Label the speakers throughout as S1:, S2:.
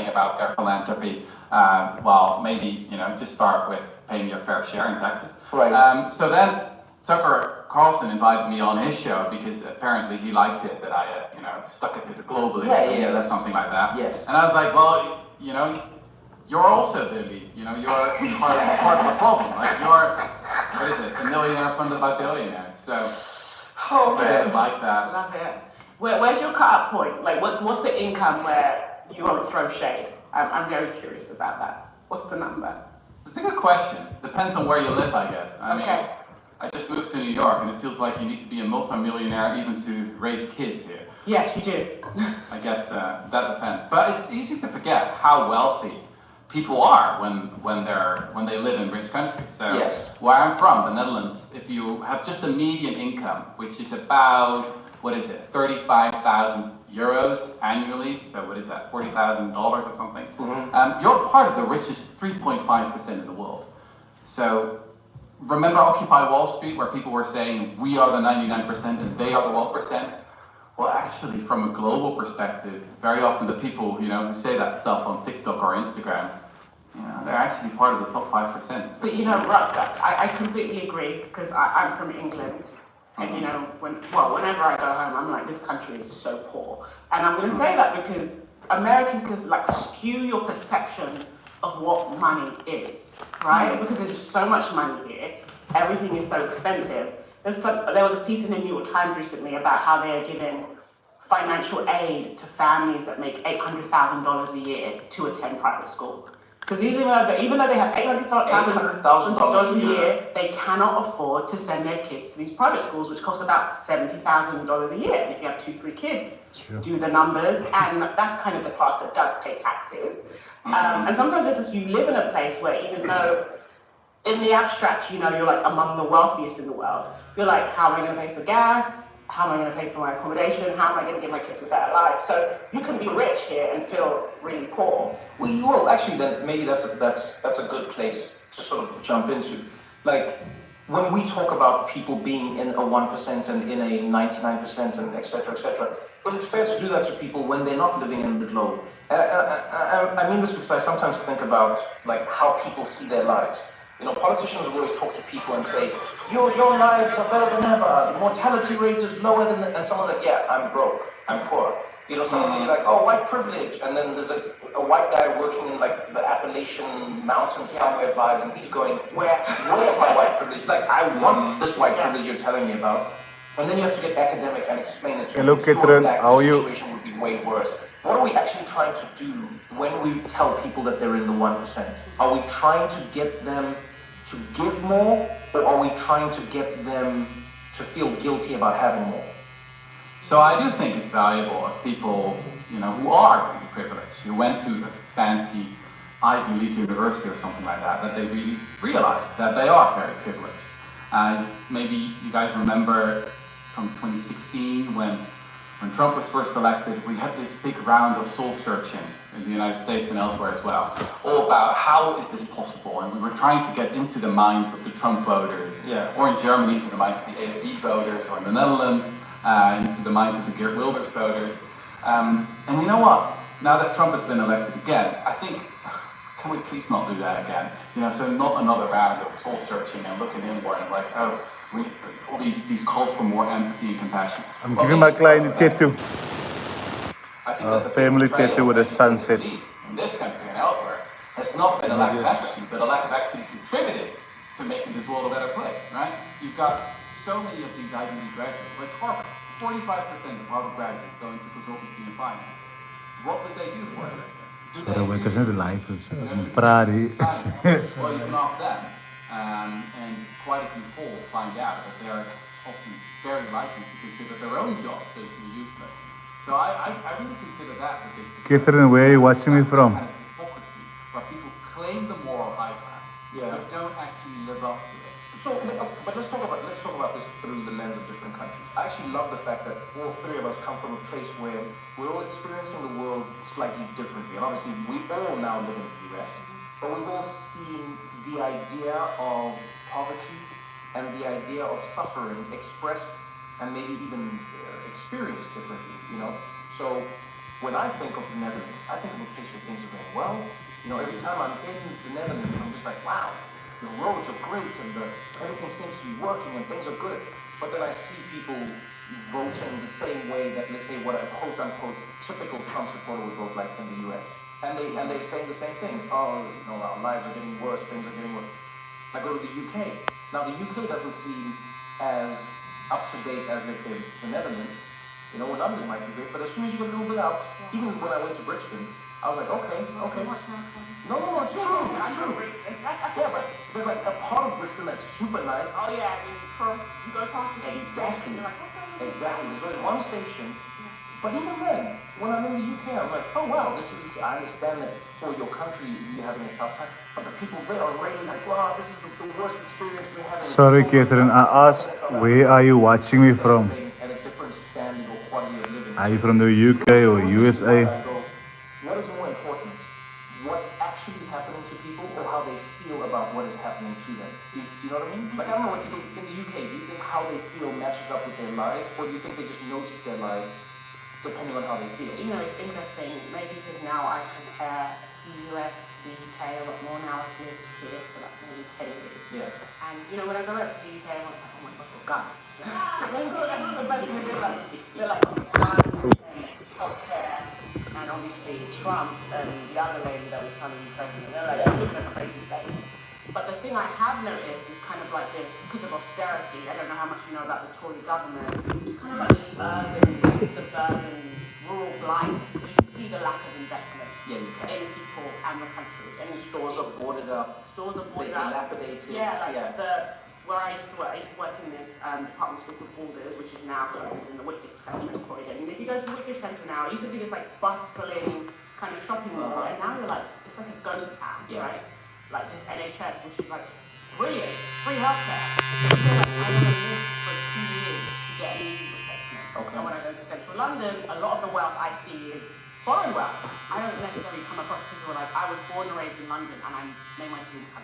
S1: saying about their philanthropy, well, maybe, just start with paying your fair share in taxes.
S2: Right.
S1: So then Tucker Carlson invited me on his show because apparently he liked it that I had, stuck it to the globalists or something like that.
S2: Yes.
S1: And I was like, well, you're also the elite. You're part of the problem, right? You're, what is it, a millionaire funded by billionaires. So
S3: Oh
S1: I didn't like that.
S3: Love it. Where's your cut-up point? Like, what's the income where you won't throw shade? I'm very curious about that. What's the number?
S1: It's a good question. Depends on where you live, I guess. I mean,
S3: Okay.
S1: I just moved to New York, and it feels like you need to be a multimillionaire even to raise kids here.
S3: Yes, you do.
S1: I guess that depends. But it's easy to forget how wealthy people are when they live in rich countries. So
S2: yes.
S1: Where I'm from, the Netherlands, if you have just a median income, which is about, 35,000 euros annually, so what is that, $40,000 or something, you're part of the richest 3.5% in the world. So remember Occupy Wall Street, where people were saying we are the 99% and they are the 1%? Well, actually, from a global perspective, very often the people, who say that stuff on TikTok or Instagram, they're actually part of the top 5%.
S3: But I completely agree, because I'm from England, and whenever I go home, I'm like, this country is so poor. And I'm going to say that because Americans skew your perception of what money is, right? Because there's just so much money here, everything is so expensive. There was a piece in the New York Times recently about how they are giving financial aid to families that make $800,000 a year to attend private school. Because even though they have $800,000 a year, they cannot afford to send their kids to these private schools, which cost about $70,000 a year. And if you have 2-3 kids, do the numbers, and that's kind of the class that does pay taxes. And sometimes it's just you live in a place where even though in the abstract, you're among the wealthiest in the world, you're like, how am I going to pay for gas? How am I going to pay for my accommodation? How am I going to give my kids a better life? So you can be rich here and feel really poor.
S2: Well, actually, then maybe that's a good place to sort of jump into. Like, when we talk about people being in a 1% and in a 99% and et cetera, is it fair to do that to people when they're not living in the globe? I mean this because I sometimes think about how people see their lives. Politicians will always talk to people and say, your lives are better than ever, the mortality rate is lower than, and someone's like, yeah, I'm broke, I'm poor. Someone will be like, oh, white privilege, and then there's a white guy working in the Appalachian Mountains somewhere vibes, and he's going, where's my white privilege? I want this white privilege you're telling me about. And then you have to get academic and explain it to
S4: Hello, Kitran, how are you?
S2: The situation would be way worse. What are we actually trying to do when we tell people that they're in the 1%? Are we trying to get them to give more, or are we trying to get them to feel guilty about having more?
S1: So I do think it's valuable if people, who are really privileged, who went to a fancy Ivy League university or something like that, that they really realize that they are very privileged. Maybe you guys remember from 2016 when Trump was first elected, we had this big round of soul searching in the United States and elsewhere as well, all about how is this possible, and we were trying to get into the minds of the Trump voters, or in Germany into the minds of the AfD voters, or in the Netherlands into the minds of the Geert Wilders voters. And you know what? Now that Trump has been elected again, I think, can we please not do that again? So not another round of soul searching and looking inward and all these calls for more empathy and compassion.
S4: I'm giving my client a tattoo.
S1: I think that the
S4: family tattoo with a sunset.
S1: In this country and elsewhere has not been a lack of empathy, but a lack of actually contributing to making this world a better place, right? You've got so many of these Ivy League graduates, like Harvard, 45% of Harvard graduates go into consultancy and finance. What would they do for it?
S4: Sorry, because in the life is Pradi.
S1: Well, you can ask them. And quite a few polls find out that they are often very likely to consider their own job socially useless. So I really consider that the big
S4: Catherine, where are you watching me from?
S1: kind of hypocrisy, where people claim the moral high ground, but don't actually live up to it.
S2: So, but let's talk about this through the lens of different countries. I actually love the fact that all three of us come from a place where we're all experiencing the world slightly differently. And obviously, we all now live in the US, but we've all seen the idea of poverty and the idea of suffering expressed and maybe even experienced differently, So when I think of the Netherlands, I think of a place where things are going You know, every time I'm in the Netherlands, I'm just like, wow, the roads are great and everything seems to be working and things are good. But then I see people voting the same way that, let's say, what a quote unquote typical Trump supporter would vote like in the US. And they're saying the same things. Oh, you know, our lives are getting worse, things are getting worse. I go to the UK. Now the UK doesn't seem as up to date as, let's say, the Netherlands. You know, London might be great, but as soon as you get a little bit out, even when I went to Brisbane, I was like, okay. No, it's true. Yeah, but there's like a part of Brixton that's super nice.
S3: Oh yeah, you go past the
S2: Exactly.
S3: station, you're like, okay.
S2: Exactly. There's only one station. But even then, when I'm in the UK, I'm like, oh wow, I understand that for your country you're having a tough time. But the people there are really like, wow, this is the worst experience we're having.
S4: Sorry, Catherine. I asked, where are you watching me from?
S2: At a different standard or quality of living.
S4: Are you from the UK or USA?
S2: What is more important? What's actually happening to people or how they feel about what is happening to them? Do you know what I mean? Like, I don't know what you think in the UK. Do you think how they feel matches up with their lives? Or do you think they just notice their lives depending on how they feel?
S3: You know, it's interesting, maybe because now I compare the US to the UK a lot more now. I've lived here for like nearly 10 years.
S2: Yeah.
S3: And, you know, when I go back to the UK, everyone's like, oh my God, you're guns. That's what the best thing is. They're like, guns and healthcare. And obviously Trump and the other lady that was trying to be president, they're like, you're living a crazy thing. But the thing I have noticed is kind of like this, because of austerity, I don't know how much you know about the Tory government, it's kind of like this urban, suburban, rural blight. You can see the lack of investment in people and the country. And
S2: Stores are boarded up.
S3: Stores are boarded
S2: They're
S3: up.
S2: dilapidated.
S3: Yeah, like where I used to work in this department store called Borders, which is now closed in the Whitgift Centre in Croydon. And if you go to the Whitgift Centre now, it used to be this like bustling kind of shopping mall, and now you're like, it's like a ghost town, right? Like this NHS, which is like brilliant, free healthcare. But you know, like, I want to live for 2 years to get a knee replacement.
S2: Okay.
S3: And when I go to central London, a lot of the wealth I see is foreign wealth. I don't necessarily come across people who are like, I was born and raised in London and I made my dream come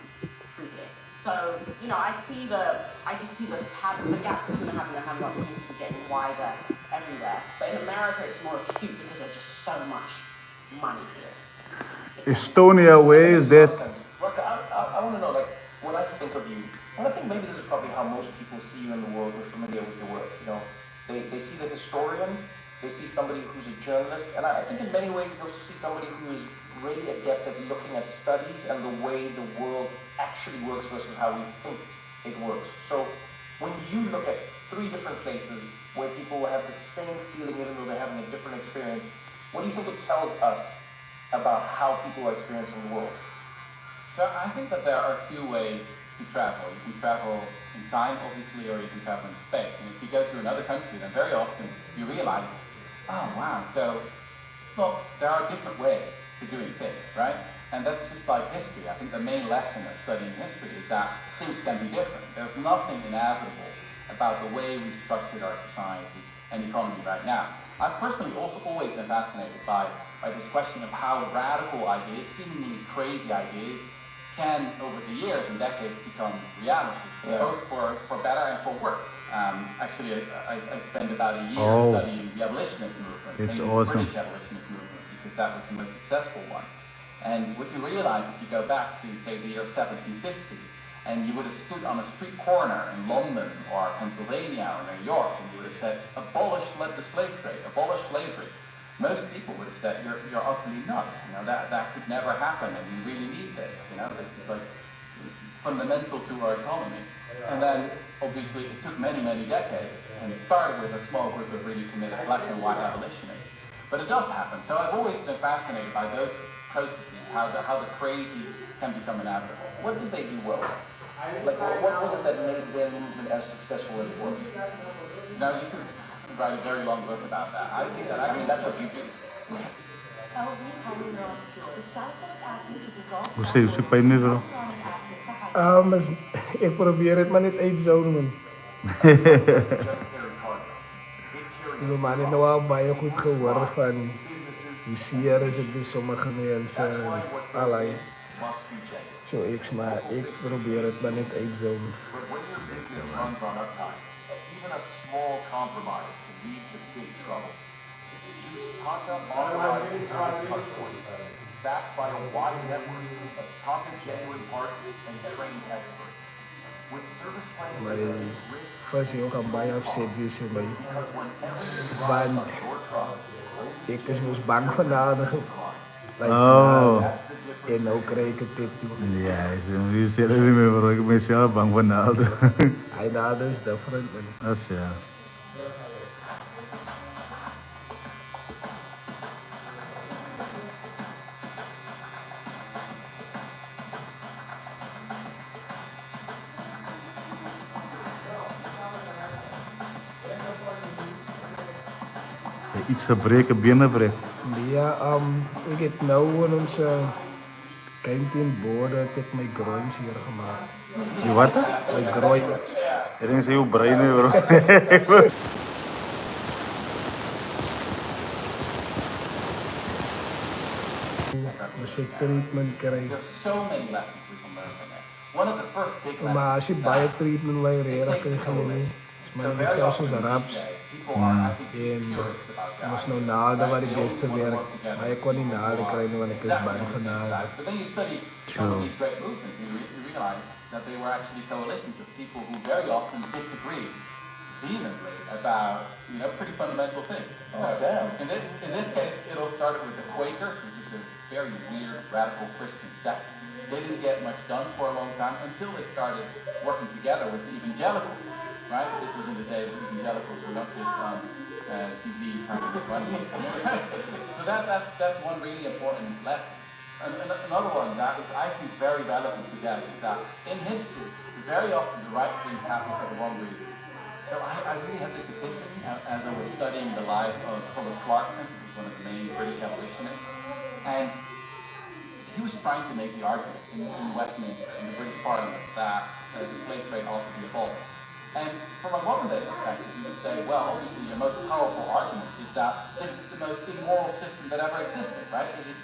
S3: through here. So, you know, I just see the gap between the having and have not seems to be getting wider everywhere. But in America, it's more acute because there's just so much money here.
S4: Estonia, where is that?
S2: Look, I want to know, like, when I think of you, and I think maybe this is probably how most people see you in the world who are familiar with your work, you know. They see the historian, they see somebody who's a journalist, and I think in many ways they'll see somebody who is really adept at looking at studies and the way the world actually works versus how we think it works. So when you look at 3 different places where people have the same feeling even though they're having a different experience, what do you think it tells us about how people are experiencing the world?
S1: So I think that there are 2 ways to travel. You can travel in time, obviously, or you can travel in space. And if you go to another country, then very often you realize, oh wow, so there are different ways to doing things, right? And that's just like history. I think the main lesson of studying history is that things can be different. There's nothing inevitable about the way we've structured our society and economy right now. I've personally also always been fascinated by this question of how radical ideas, seemingly crazy ideas, can, over the years and decades, become reality, both for better and for worse. Actually, I spent about a year studying the abolitionist movement,
S4: It's
S1: mainly
S4: awesome.
S1: the British abolitionist movement, because that was the most successful one. And what you realize if you go back to, say, the year 1750, and you would have stood on a street corner in London or Pennsylvania or New York, and you would have said, abolish the slave trade, abolish slavery. Most people would have said, you're utterly nuts. You know, that could never happen, and we really need this. You know, this is like fundamental to our economy. And then, obviously, it took many, many decades, and it started with a small group of really committed black and white abolitionists. But it does happen. So I've always been fascinated by those processes, how the crazy can become inevitable.
S2: What did they do well? Like, what was it that made their movement as successful as it was?
S1: Now, you could write a very long book about that. I think that actually that's what you do.
S4: Hoe sê jy pyn nie bro?
S5: Mas ik probeer het maar net uitzonen. Ik maar net nou al baie goed gehoor van hoe seer is het bij sommige mensen en allerlei. So ik probeer het maar net uitzonen.
S1: But when your business runs on uptime, even a small compromise can lead to big trouble. Choose Tata Authorized Service Touch Points.
S6: backed by a wide network of talented, genuine parts and trained experts. With service plans that
S5: My
S6: reduce risk
S5: first year kan baie upset wees vir my.
S6: because whenever you drive
S5: Want
S6: on your truck,
S5: ek is mos bang vanavond. Like
S4: Oh.
S5: vanavond. En nou kry ek dit toe.
S4: Ja, je zit er niet meer voor. Ik ben zelf bang voor Naldo.
S5: Hy nade is different man.
S4: Dat is ja. Iets gebreken binnenbrengt.
S5: Ja, ek het nou in ons kanteenborde het ek my groins hier gemaak.
S4: Je wat?
S5: My groin.
S4: Ik denk ze heel brein nu, bro.
S5: As ek treatment kry.
S1: There's so many lessons we can learn from it. One of the first big lessons.
S5: Maar as jy baie treatment wil hê, dan kan jy gaan nie. Maar dit is selfs soos raps. En ons nou naalde wat die beste werk. Maar ek kon nie naalde kry nie want ek is bang vir naalde.
S1: But then you study some of these great movements and you realize that they were actually coalitions of people who very often disagreed vehemently about, pretty fundamental things.
S2: Oh, damn.
S1: In this case, it all started with the Quakers, which is a very weird, radical Christian sect. They didn't get much done for a long time until they started working together with the evangelicals, right? This was in the day when evangelicals were not just on TV trying to make money. So that's one really important lesson. And another one that is, I think, very relevant today is that in history, very often the right things happen for the wrong reason. So I really had this epiphany as I was studying the life of Thomas Clarkson, who was one of the main British abolitionists. And he was trying to make the argument in Westminster, in the British Parliament, that the slave trade ought to be abolished. And from a modern day perspective, you would say, well, obviously your most powerful argument is that this is the most immoral system that ever existed, right? It is,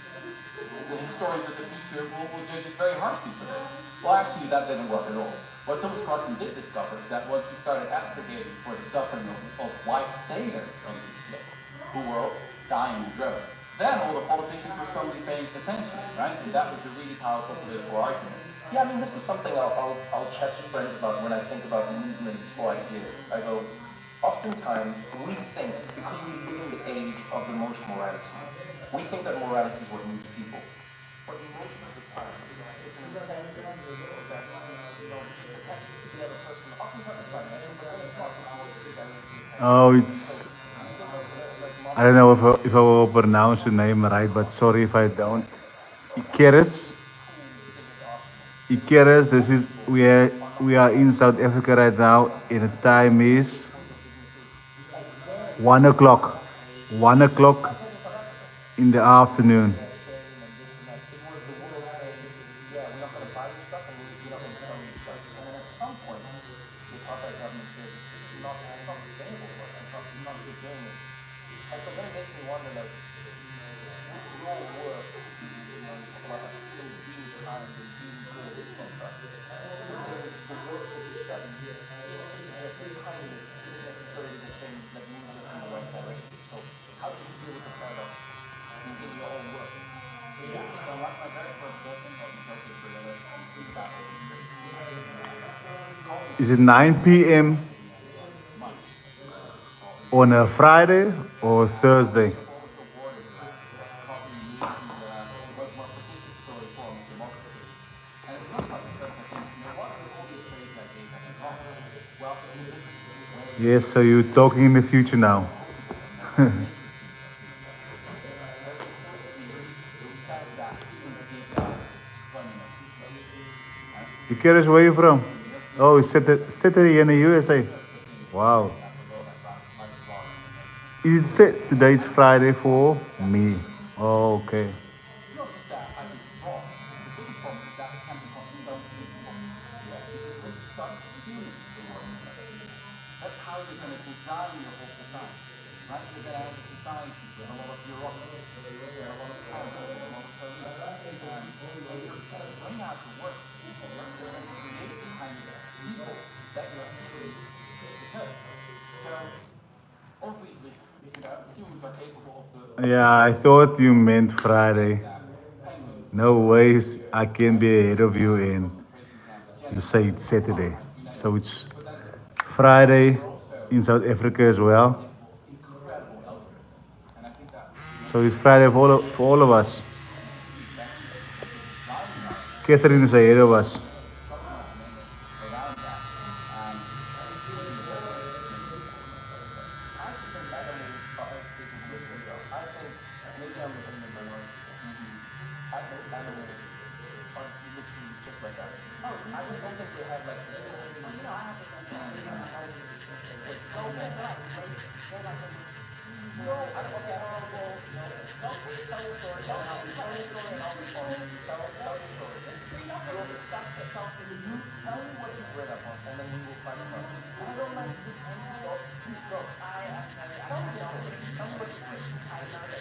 S1: the historians of the future will judge us very harshly for this. Well, actually, that didn't work at all. What Thomas Clarkson did discover is that once he started advocating for the suffering of white sailors on these ships, who were dying in droves, then all the politicians were suddenly paying attention, right? And that was a really powerful political argument.
S2: Yeah, I mean, this is something I'll chat to friends about when I think about movements or ideas. I go, oftentimes we think, because we live in the age of the most morality, we think that morality is what moves people. But most of the time, it's an incentive that's, attached to the other person. Oftentimes it's financial, but then it's not.
S4: Oh, it's. I don't know if I will pronounce the name right, but sorry if I don't. Ikeres. Ikeres. This is we are in South Africa right now, and the time is 1 o'clock. 1 o'clock in the afternoon. Is it 9 p.m. on a Friday or Thursday? Yes, so you're talking in the future now. You curious where you from? Oh, it's Saturday in the USA. Wow. Is it set? Today it's Friday for me. Oh, okay.
S1: That's how you're going to design your whole society, right? You're going to have a society with a lot of bureaucracy, a lot of council, a lot of police, and you're going to bring out the work people. You're going to create the kind of people that you're actually because. So, obviously, humans are capable of the...
S4: Yeah, I thought you meant Friday.
S1: And
S4: No ways I can be ahead of you and you say it's Saturday. So it's Friday in South Africa as well. So it's Friday for all of us. Catherine is ahead of us.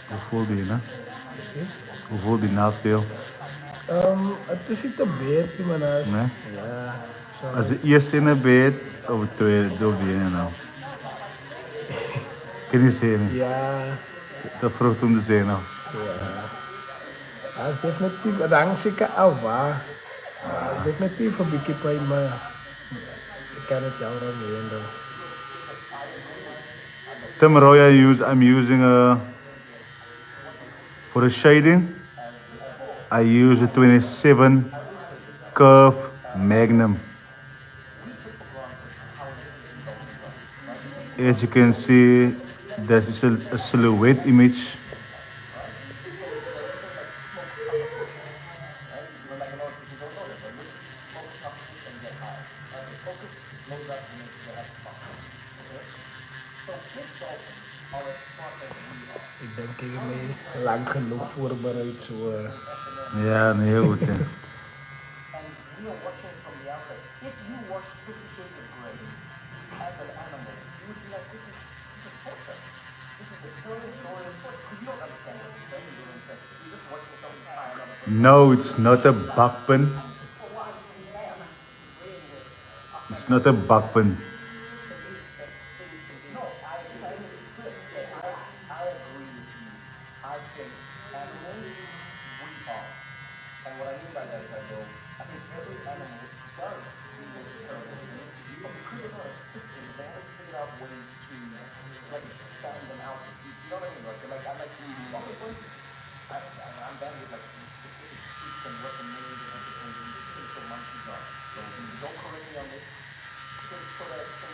S4: Hoe voelde je, hè?
S5: Misschien.
S4: Hoe voelde je na veel?
S5: Het is niet te beet, man.
S4: Nee?
S5: Ja, zo.
S4: Als de eerste in de bed, of de tweede, door die ene nou. Kan je zeggen?
S5: Ja,
S4: Dat vroeg toen de zee nou.
S5: ja. Het is definitief, het hangt zeker af, waar. Het is definitief een beetje pijn, maar ik kan het jou dan niet doen.
S4: Tim Roy, I'm using for the shading. I use a 27 curve Magnum. As you can see, this is a silhouette image.
S5: Ik denk ik mee lang genoeg voorbereid zo.
S4: Ja, nee, heel goed. Hè. No, it's not a bakpen. It's not a bakpen.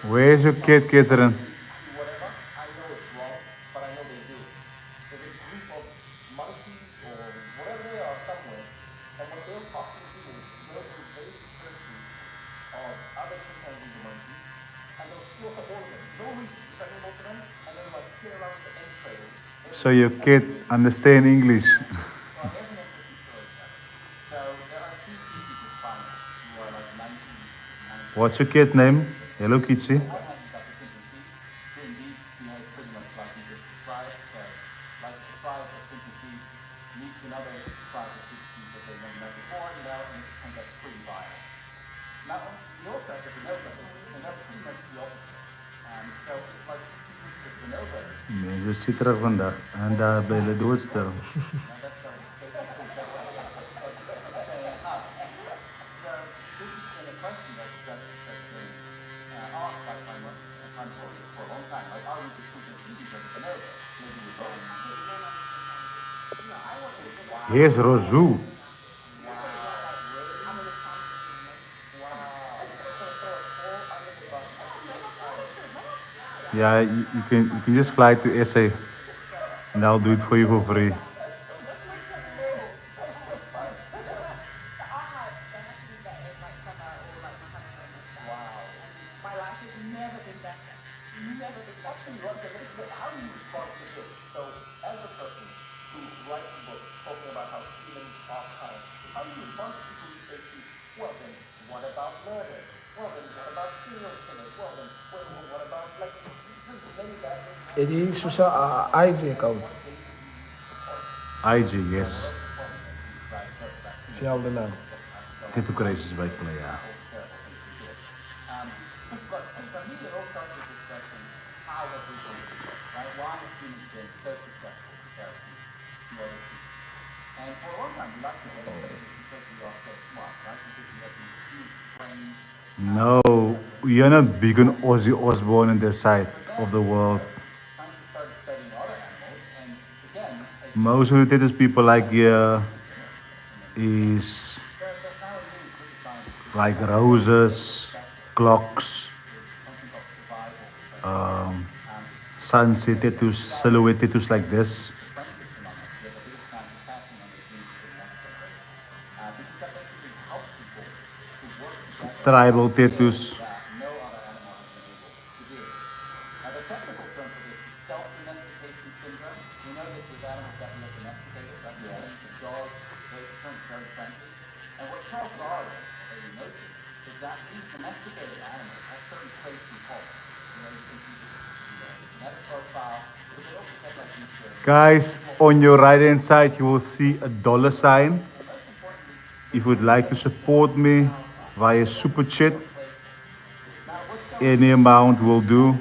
S4: Where's your kid, Catherine? So your kid understand English? What's your kid name? Hello Kitty. Mensen zitten terug vandaag en daar bij de doodstil. Here's Rozu. Yeah, you can just fly to SA and I'll do it for you for free.
S5: Het is zo'n IG-account.
S4: IG, yes.
S5: Hetzelfde naam.
S4: Tattoo Crisis bij Clay, ja.
S5: Oh.
S4: No, you're not big on Ozzy Osbourne and their side of the world.
S1: Scientists started studying other animals, and again, as
S4: Most of the tattoos people like here is
S1: that's not a new group of scientists.
S4: like roses, clocks,
S1: Something called survival.
S4: um, sunset tattoos, silhouette tattoos like this.
S1: Friendships among us. They're the biggest chance of passing on the genes to the next generation. Because that basically helps people to work together
S4: Tribal
S1: on skills
S4: tattoos.
S1: that no other animal has been able to do. Now, the technical term for this is self-domestication syndrome. We know this with animals that we have domesticated, like the dogs, they turn very friendly. And what Charles Darwin already noted is that these domesticated animals have certain traits we call. You can see this in the genetic profile, but they also have like these
S4: Guys, on your right hand side, you will see a dollar sign. If you would like to support me via Super Chat, any amount will do.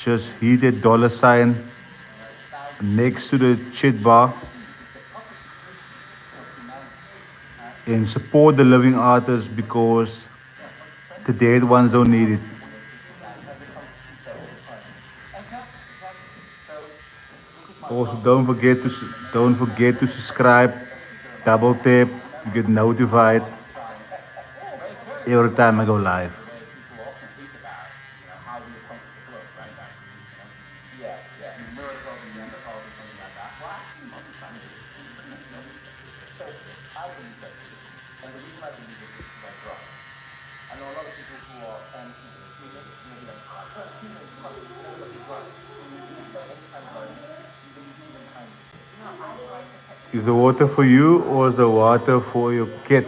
S4: Just hit that dollar sign next to the chat bar and support the living artists because the dead ones don't need it. Also, don't forget to subscribe, double tap to get notified every time I go live.
S1: people often think about, how we approach the globe, right? Miracles and Neanderthals or something like that. Well, actually, most of the time it is. So I believe that too. And the reason I believe this is because I draw. I know a lot of people who are fans of humans, and they'll be like, oh, I draw humans, but you draw. Anytime learning, you believe humankind is.
S4: Is the water for you or is the water for your cat?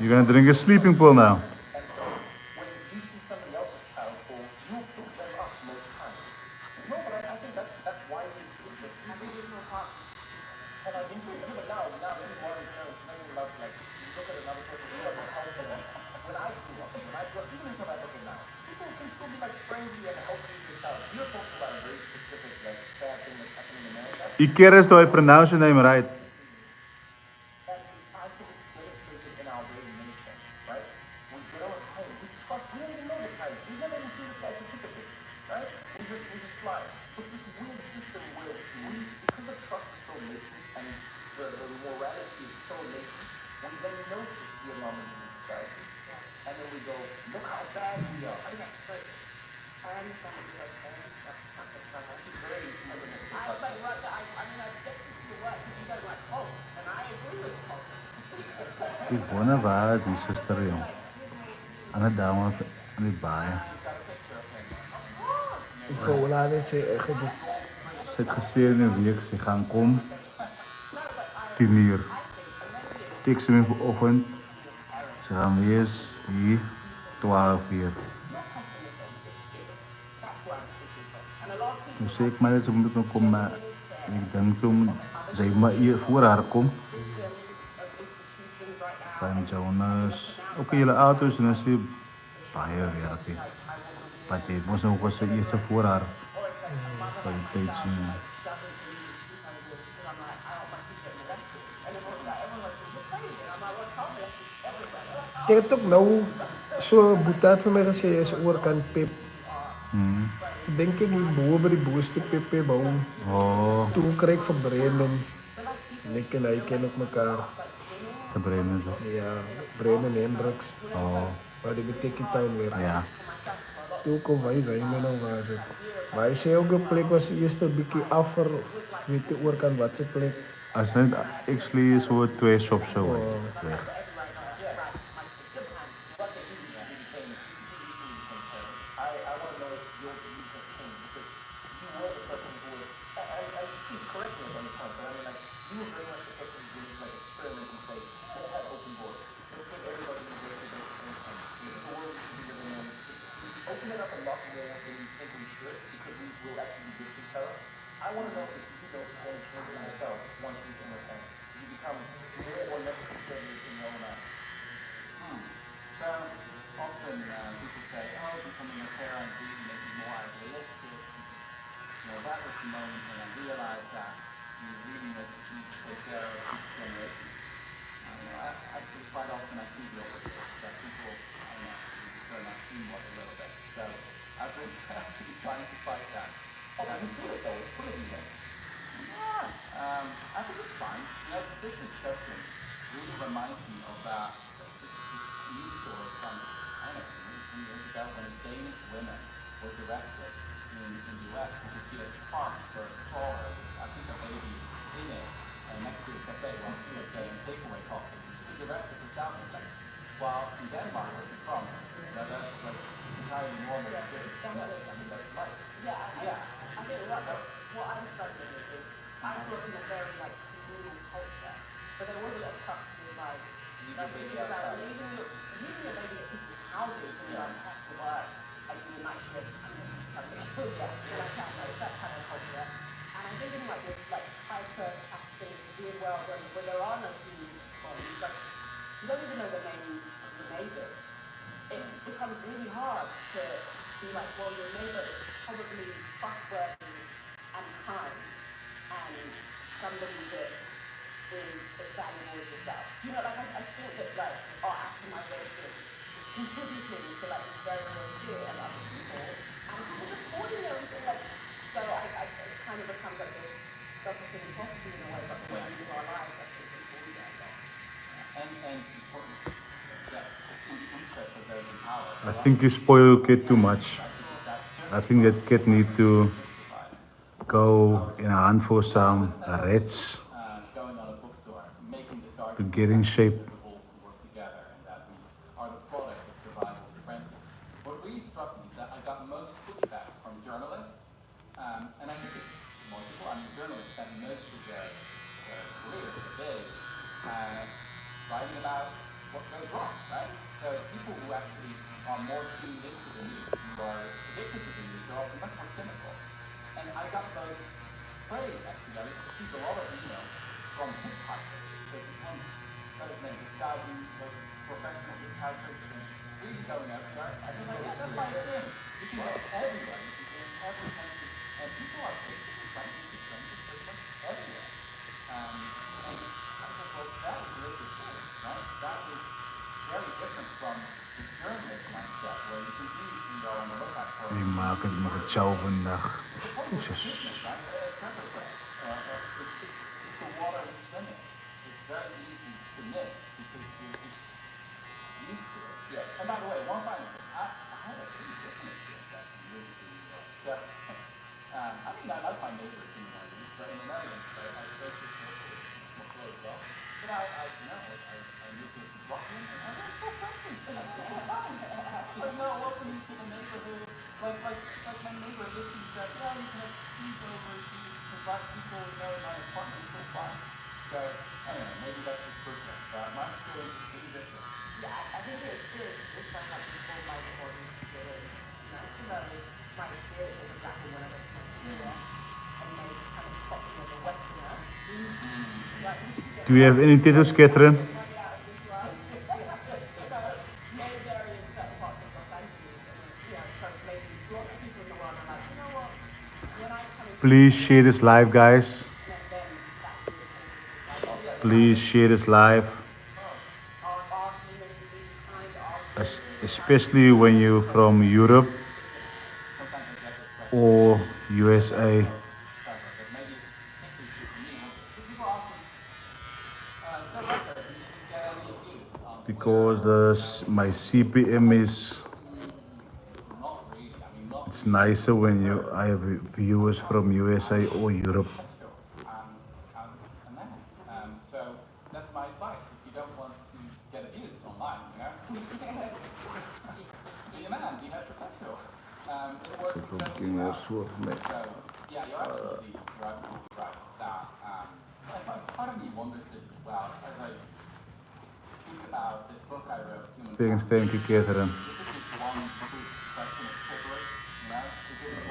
S4: You're gonna drink a sleeping pill now.
S1: When you see somebody else's child fall, you pick them up most times. No, but I think that's why we exist. And I've been doing it, but now many modern parents, many love, like, you look at another person, you love to help them. When I grew up, even in South Africa now, people can still be like friendly and helping your child. You're talking about a very specific, like, sad thing that's happening in America.
S4: Ikeres, do I pronounce your name right?
S1: And I think it's illustrated in our very nation, right? We get on a plane, we trust, we don't even know the guy. We never even see this guy's certificate, right? We just fly. But this weird system where because the trust is so latent and the morality is so latent, we then notice the anomalies in society. And then we go, look how bad we are. I mean, that's great. I understand what you're saying. That's very
S4: Ik wonder waar die zuster, jong. Aan het dame, aan het baaien.
S5: Ik ga wel aan het zeggen, gedoe.
S4: Ze het gesê in 'n week, ze gaan kom 10 uur. Tik ze me vanoggend. Ze gaan wees hier 12 uur. Toen zei ik maar dat ze moet nog komen, maar ik denk toen zij maar hier voor haar komt. Van Jonas, ook in jullie auto's en dan zie je baie werk. Maar dit was ook als de eerste voor haar kwaliteit zien.
S5: Ek het ook nou so 'n boete het vir my gesê is oor kan pep. Dink ek die bo by die boeste pep bou.
S4: Oh,
S5: Toe kry ek van Brandon. Nick en hy ken ook mekaar.
S4: de Bremen zo.
S5: Ja, Brandon Hendricks.
S4: Oh,
S5: Waar die beteken town weer.
S4: ja.
S5: Toe kom hy sy my nou waar sit. Maar hy sê ook 'n plek was eers 'n bietjie af vir weet jy oor kan wat se plek.
S4: Als het actually is hoe 2 shops zo weg.
S1: open it up a lot more in
S2: good because we will actually be good to each other. I want to know if you don't then change in yourself once you become a parent. You become more or less conservative in your own eyes.
S1: So often people say, oh, becoming a parent really makes me more idealistic. That was the moment when I realized that you really need to take care of future generations. Actually, quite often I see the opposite, that people, I don't know, turn my teamwork a little bit. So I've been actually trying to fight that.
S2: Oh, you feel it though, put it in there.
S1: Yeah, I think it's fine. This discussion really reminds me of this news story from, I don't know, 10 years ago when a Danish woman was arrested in the US because she had parked her trawler with, I think, a baby in it next to a cafe while she was getting takeaway coffee. She was arrested for child neglect. While in Denmark, where she's from, that's like entirely normal. I mean, that's life.
S3: I think what I'm struggling with is I grew up in a very communal culture, but there was a lot of stuff with leaving your baby at people's houses when you have to work, I do the night shift, when I can't that kind of culture. And I'm thinking this hyper capitalistic weird world where there are no community bonds, you don't even know the name of your neighbours. It becomes really hard to be well, your neighbour is probably trustworthy and kind, and somebody that is as valuable as yourself. I thought that our optimization is contributing to this very real fear of other people, and people just ordinary things so it kind of becomes this self-fulfilling prophecy in a way, but the way we live our lives, I think, is all that.
S1: And important that in the interest of those in power.
S4: I think you spoil kid too much. I think that kid need to go in a handful some reds
S1: Going on a book tour, making this
S4: to
S1: argument
S4: get in shape.
S1: to evolve to work together and that we are the product of survival of friendlies. What really struck me is that I got most pushback from journalists, and I think it's multiple. Journalists spend most of their career, their days, writing about what goes wrong, right? So people who actually are more tuned into the news, who are addicted to the news, are often much more cynical. And I got those praise, actually. I received a lot of emails from hitchhikers. They become, this guy who was professional hitchhikers and really going everywhere. I was like, yeah, that's my thing. You can go everywhere. You can go in every country. And people are basically trying to be friends everywhere. And I thought, well, that is really good, right? That is very different from the journalist mindset, where you continuously go on the lookout for.
S4: Die maken het met het ciao vandaag. Jezus.
S1: It's the water you swim in. It's very easy to miss because you're just used to it. Yeah. And by the way, one final thing, I had a pretty different experience actually with the so, I like my neighbors in the Netherlands, but in the Netherlands, I spoke to people as well. But I moved to Brooklyn and I was so friendly. Like, no, welcome to the neighborhood. Like my neighbor literally said, yeah, you can have sleepovers, you can invite people in my apartment, so fine. So, anyway, maybe that's just personal, but my experience is pretty different.
S3: Yeah, I think it's kind of people like the audience experience. My experience is exactly when I went to Nigeria and they kind of stopped me as a Westerner.
S4: Do you have any titles, Catherine? Please share this live, guys. Please share this live. Especially when you're from Europe or USA. Because my CPM is, it's nicer when I have viewers from USA or Europe.
S1: So that's my advice. If you don't want to get abused online, be a man, be heterosexual. It works incredibly well. So yeah, you're absolutely right. That part of me wonders this as well as I think about this book I wrote.
S4: Thank you, Catherine.
S1: This is just one big expression of privilege, Is it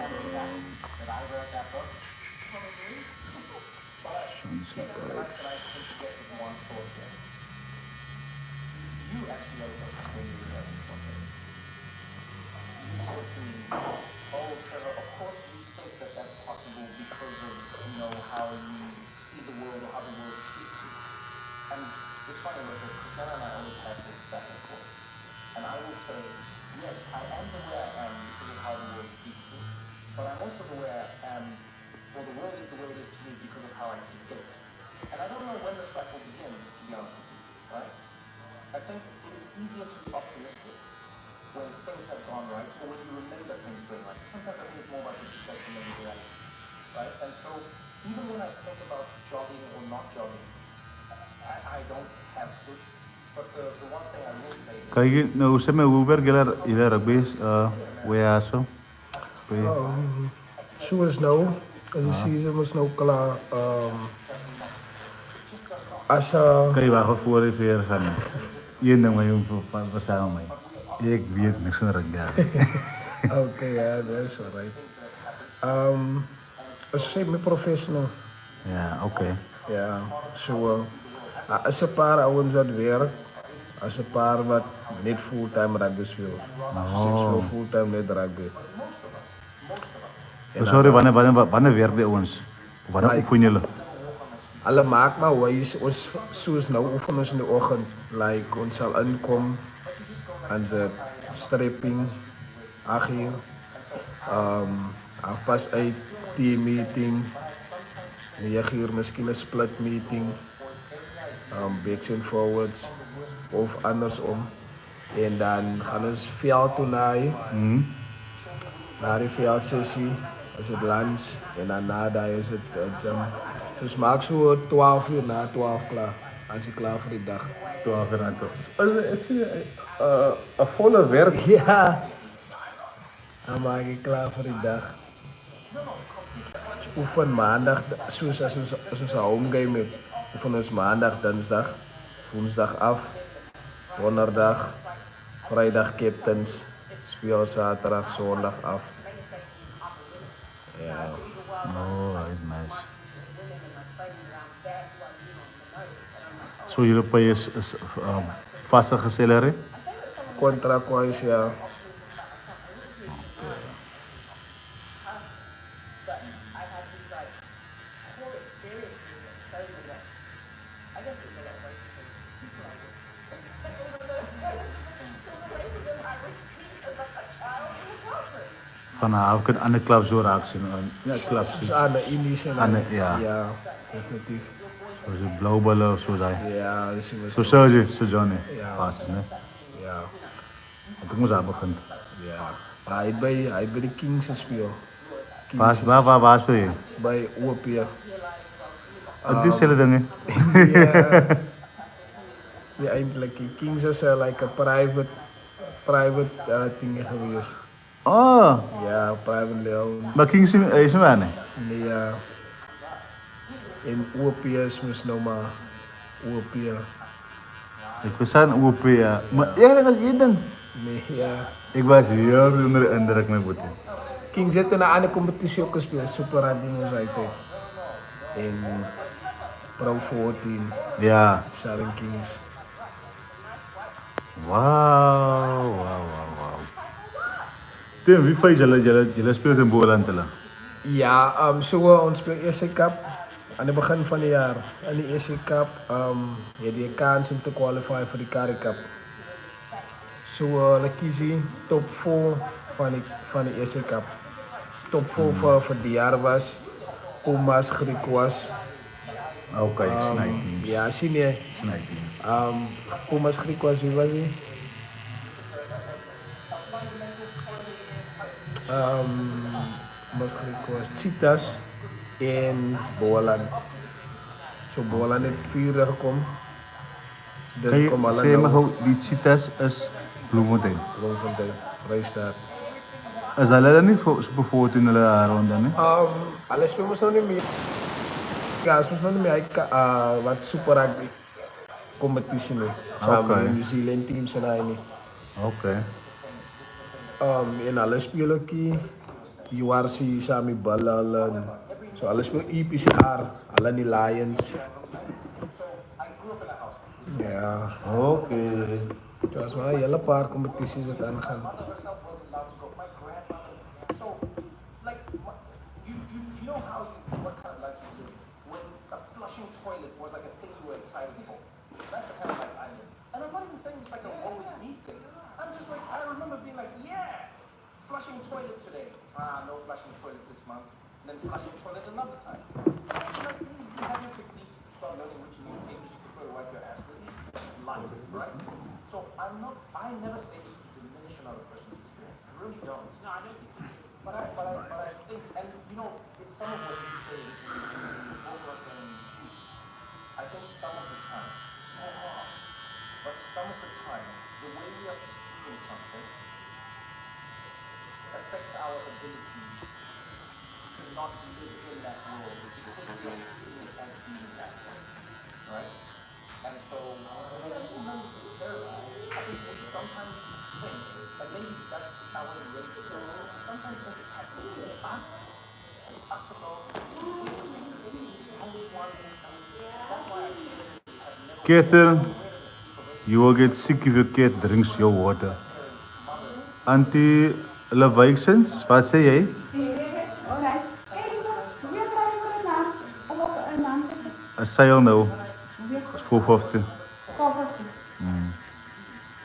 S2: say, yes, I am the way I am because of how the world treats me, but I'm also the way I am, or the world is the way it is to me because of how I treat it. And I don't know when the cycle begins, to be honest with you, right? I think it is easier to be optimistic when things have gone right, or when you remember things going right. Sometimes I think it's more about the perception than the reality, right? And so, even when I think about jogging or not jogging, I don't have to. But the one thing I will say is,
S4: Kijk, nou, zeg maar, hoe werkt jullie rugby? Hoe ja, zo?
S5: Zoals nou, als je season was nou klaar. Als
S4: Kijk, waar we voor even gaan. Je ding, maar je verstaan mij. Ik weet niks van rugby.
S5: oké, ja, dat is alright. Als je zegt met professional,
S4: Ja, oké.
S5: ja, zo. Als een paar ouwens wat werk, als een paar wat niet fulltime rugby speel. Dus ik speel fulltime net rugby.
S4: Sorry, wanneer werkt bij ons? Wanneer oefen jullie?
S5: Alle maak maar ons soos nou oefen ons in de ochtend. Like ons zal inkomen aan de stripping, 8 uur. Pas uit team meeting, 9 uur misschien een split meeting. Backs and forwards of andersom. En dan gaan we veld toe na die veldsessie is het lunch en daarna is het gym. Dus maak zo 12 uur na 12 klaar. Als je klaar voor die dag.
S4: 12 uur na 12. Een volle werk?
S5: Ja. Dan maak ik klaar voor die dag. Dus oefen maandag, zoals een homegame hebt. Oefen ons maandag, dinsdag, woensdag af, donderdag, vrijdag captains, speel zaterdag, zondag af. Ja.
S4: Oh, dat is nice. Zo, jullie pay is vaste gesalary?
S5: Contract-wise, ja.
S4: Van ik aan de klap zo raak zien. Ja, klap
S5: Dus
S4: zien.
S5: aan de Indisch en
S4: Aan de, ja.
S5: Ja, definitief.
S4: Zoals de blauwballen of zo zijn.
S5: Ja, dus je
S4: Zo Sergio, zo Johnny.
S5: Ja.
S4: Basis, ne?
S5: Ja,
S4: Want ik moest aan beginnen.
S5: ja. Maar hij bij de Kings speel.
S4: Waar speel je?
S5: Bij OP.
S4: Het is hele dingen.
S5: Ja, eindelijk. Kings is like een private ding geweest.
S4: Oh,
S5: Ja, private leeuw.
S4: maar King is een weinig.
S5: Nee, ja. In OP is mis nou maar OP.
S4: Ik was aan OP, ja. Maar eerlijk als je dan.
S5: Nee, ja.
S4: Ik was heel onder de indruk met Boete.
S5: Kings heeft een andere competitie ook gespeeld. Super Rading was hij tijd. In Pro 14.
S4: Ja.
S5: Southern Kings.
S4: Wauw. Tim, wie feit jullie speelt in Boerlandela?
S5: Ja, zo ons speel eerste cup aan het begin van het jaar. Aan de eerste cup je die kans om te qualifieren voor de Carry Cup. Zo kiezen top 4 van de eerste cup. Top 4 voor het jaar was Pumas, Griekwas.
S4: Oké, Snijteams.
S5: Ja, zie je.
S4: Snijteams.
S5: Pumas, Griekwas, wie was die? Pumas, Griekwas, Citas en Boland. Zo Boland heeft 4 gekomen. Dus
S4: Kan je
S5: kom alle
S4: zeggen, maar
S5: nou
S4: hoe die Citas is Bloemfontein?
S5: Bloemfontein, Vrijstaat.
S4: Is dat dan niet super voort in de ronde?
S5: Alles spelen we nog niet meer. Ja, we nog niet meer wat super rugby competitie mee. Samen met New Zealand teams en eigenlijk.
S4: Oké.
S5: En alles spelen we URC, Sami Balal. Zo alles spelen EPCR, alle die Lions. Ja.
S4: Oké.
S5: Dat is maar een hele paar competities dat aangaan.
S2: You know how what kind of life you live when a flushing toilet was like a thing you were excited for. That's the kind of life I live. And I'm not even saying it's like a always me thing. I'm just like I Flushing toilet today. No flushing toilet this month. And then flushing toilet another time. Like, you have your techniques to start learning which new English you prefer to wipe your ass with. Life, right? So I never say this to diminish another person's experience. I really don't.
S3: No, I don't think so.
S2: But I think, and you know, it's some of what he says over and I think some of the time, not all, but some of the time, the way we are perceiving something affects our ability to not live in that world because we are seeing it as being that way, right? And so, sometimes it's terrible. I think we sometimes think, and maybe that's our relationship, sometimes think it's absolutely fine. That's why I
S4: Catherine, you will get sick if your cat drinks your water. Auntie Lewijsens, wat sê jy?
S7: Alright. Kijk eens op. Weer krijgen we een naam. Of op een naam te zetten.
S4: Een seil nou. 450.
S7: Cover.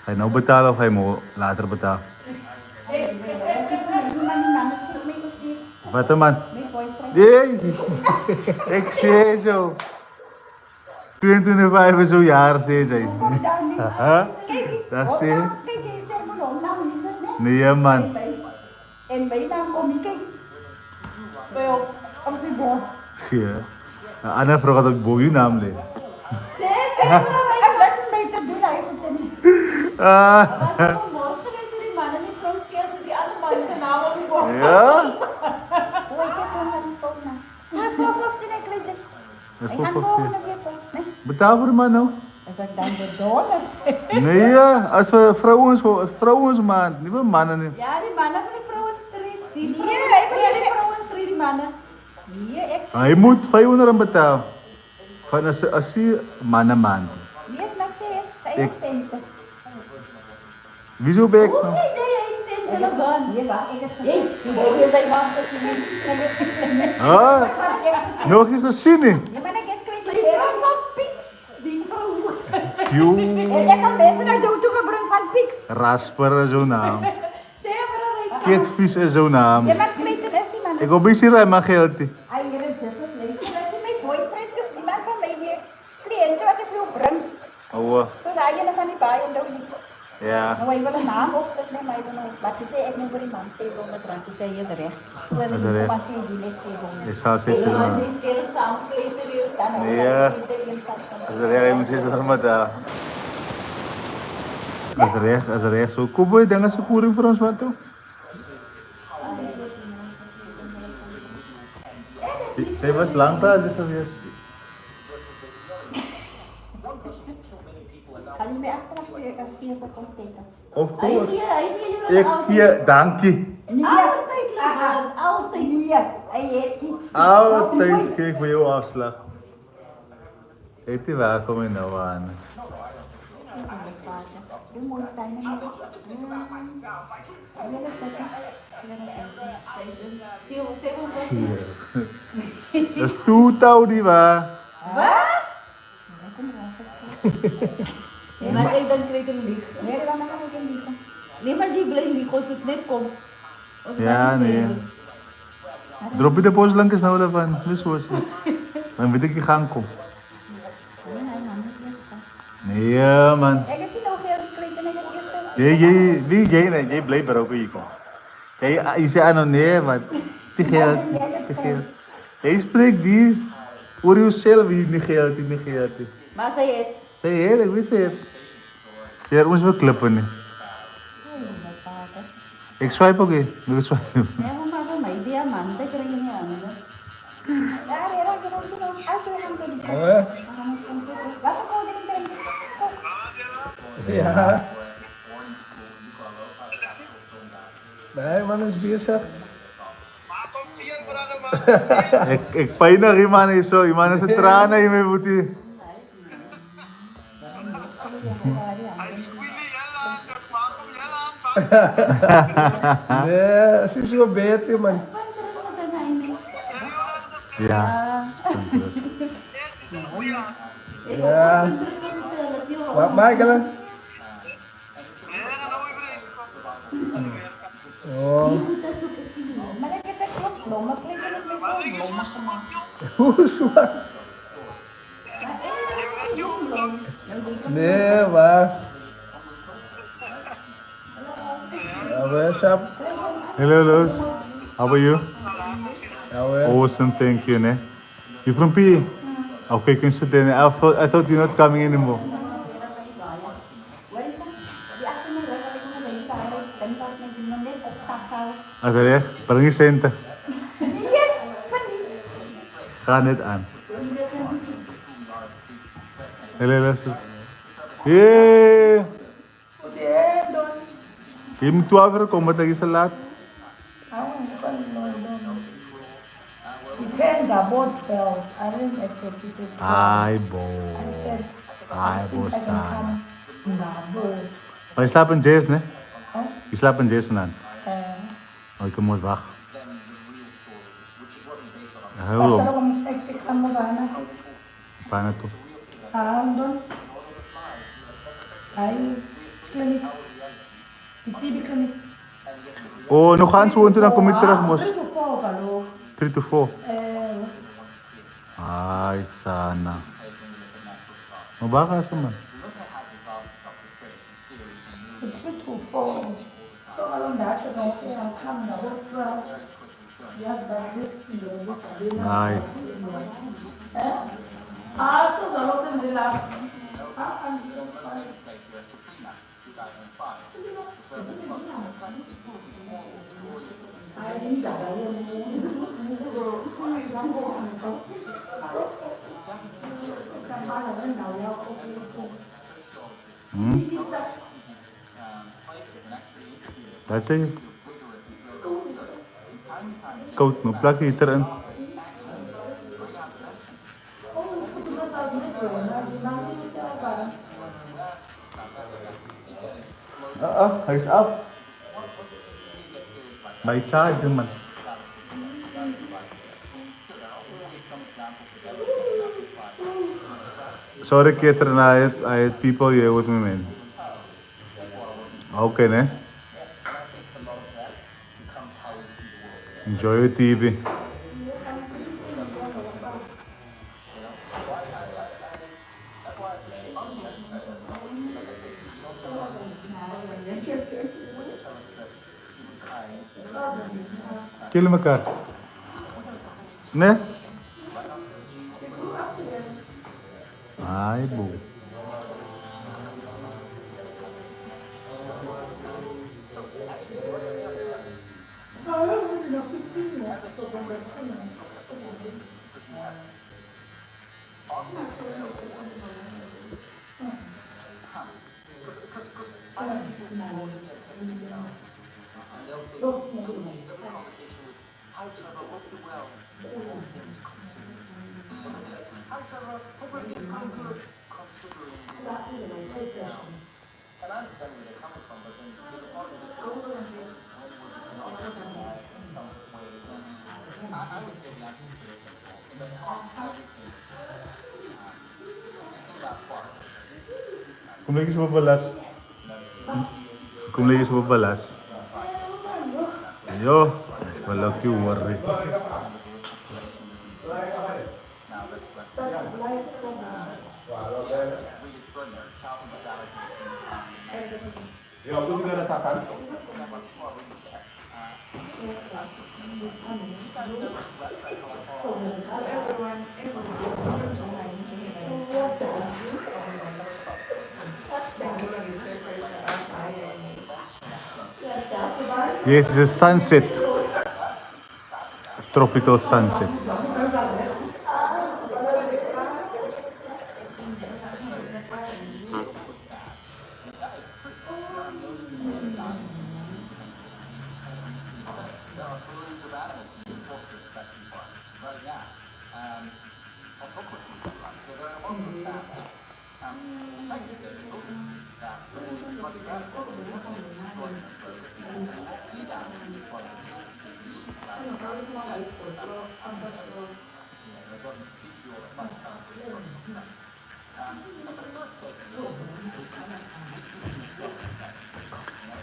S4: Hij nou betalen of hij moet later betalen? Wat een man? Nee, ik zie zo. 22 is zo'n jaar, zie je. Dat zie je.
S7: Kijk eens, zeg maar nog naam is het, nee?
S4: Nee, man.
S7: En bij naam kom je kijken. Wel, op de borst.
S4: Zie je. Anna vroeg dat ik boven je naam lees.
S7: Zeg maar, als dat ze beter doen, eigenlijk niet. Wat is voor monster is er die mannen die vrouw scheelt en die andere mannen zijn naam op de borst.
S4: Ja?
S7: Hoe is het zo met die volgens mij? Zo is voor 15 en kleding. Ik ga volgende keer toch? Nee.
S4: Betaal voor de man nou?
S7: Is dat dan de dollar?
S4: Nee, ja. Als we vrouwens maand, niet meer mannen. Nee.
S7: Ja, die mannen van de vrouwenstreet. Die vrouwenstreet, die mannen. Nee, ik.
S4: Hij moet 500 betalen. Van als hij mannen maand.
S7: Nee, is niks hè. Zij heeft centen.
S4: Wieso ben ik
S7: Hoe
S4: nou?
S7: weet jij heeft centen? Nee, wacht, ik heb gezien. Die boven zijn man gezien.
S4: Ah, nog eens gezien hè?
S7: Ja, maar ik heb kreeg die vrouw van Pieks. Die vrouw.
S4: Joe.
S7: En ik kan mensen naar jou toe gebruiken van Pieks.
S4: Rasper is zo'n naam.
S7: Zeg maar een
S4: Kitvis is zo'n naam.
S7: Ja, maar ik weet het is die man.
S4: Ik hoop niet hier mijn geld.
S7: Hij hier is just een lees. Dat is mijn boyfriend. Dus iemand van mij die cliënten wat ik wil brengen.
S4: Oh,
S7: Zo zei je van die baai en dat niet.
S4: ja.
S7: Nou, hij wil een naam opzetten, maar ik don't know. Maar toen zei ik niet voor die man 700 rand. Toen zei je is recht. Zo wil
S4: Is
S7: ik
S4: recht.
S7: maar zei die net 700.
S4: Ik zal 600.
S7: Die scherp samenkleden weer.
S4: Ja. Als er recht is, is er maar daar. Als er recht zo. Kom je denken ze koering voor ons wat toe? Zij was lang praten geweest.
S7: Ga je mij achteraf zeggen, via zijn computer.
S4: Of course. Ik je dankie.
S7: Altijd lachen, altijd. Nee, hij heeft die.
S4: Altijd kijk voor jou afslag. Heet die waar kom je nou aan?
S7: Hoe mooi zijn er nog?
S4: Zie je. Dat is toetouw die waar.
S7: Wat? Nee, maar ik dan kreeg een lief. Nee, dan mag ik een lief. Nee, maar die bleef niet, als het net komt.
S4: Ja, nee. Drop je de postlank eens nou daarvan. Dus was het. Dan weet ik je gang kom. Nee, ja, man.
S7: Ik heb die nog heel gekregen en ik heb eerst.
S4: Jij blijft ook hier komen. Je zei nou nee, maar te geld. Jij spreekt die voor jezelf, die niet geld.
S7: Maar zei het.
S4: Zeg je, ik weet het. Jij moet wel klippen. Ik swipe ook niet. Ik swipe.
S7: Ja, maar voor mij diamanten krijg je niet aan. Ja, ja, ik heb nog uit de hand. Wat een koning ben je?
S5: Ja. Nee, man is bezig.
S4: Ik pijn nog iemand is zo. Iemand is een tranen in mijn voeten.
S5: Nee, het is zo beter, man.
S4: Ja.
S5: Ja. Wat maak je dan? Oh,
S7: Kita suka kini. Mana kita klub belum, maklum belum makan.
S5: uswa.
S7: Belum.
S5: Nee, maar. What's up?
S4: Hello, Los. How are you?
S5: Well,
S4: Awesome, thank you, ne? You from PE? Okay, can you sit there? I thought you're not coming anymore. Ada ya, parang isenta. Ga net aan. Hello, Los. Yeah! Je moet 12 uur komen, dat is te laat.
S7: Ten about 12. I didn't expect to say 12.
S4: Ay, bo.
S7: I said,
S4: Ay, bo,
S7: I can
S4: sana.
S7: come. Nah,
S4: Maar je slaapt in Jays, ne?
S7: Huh?
S4: Je slaapt in Jays vandaan.
S7: Uh,
S4: Oh, ik moet wachten.
S7: Pasal
S4: Hallo,
S7: ik ga me bijna.
S4: bijna toe.
S7: Doon. Ay, clinic. Die TB clinic.
S4: Oh, nog gaan zo en toen dan kom ik terug, mos.
S7: 3 to 4 kalo.
S4: 3 to 4. Ay, sana. Maar waar gaan ze, man?
S7: 3 to 4. So along that should not say I'll come the whole 12. Yes, but this period.
S4: Ay.
S7: So the wasn't the last.
S4: Dat zeg je. Koud, mijn plak hier erin. Hij is af. Maar iets saai is man. Sorry, Keter, I had people here with me, man. Okay, ne? Enjoy your TV. Killen elkaar. Ne? Ai, boe. Kom lagi sa balas. Kom lagi sa balas. Ayo, malaki worry.
S1: Ya, aku juga rasakan.
S4: Yes, it's a sunset. Tropical sunset.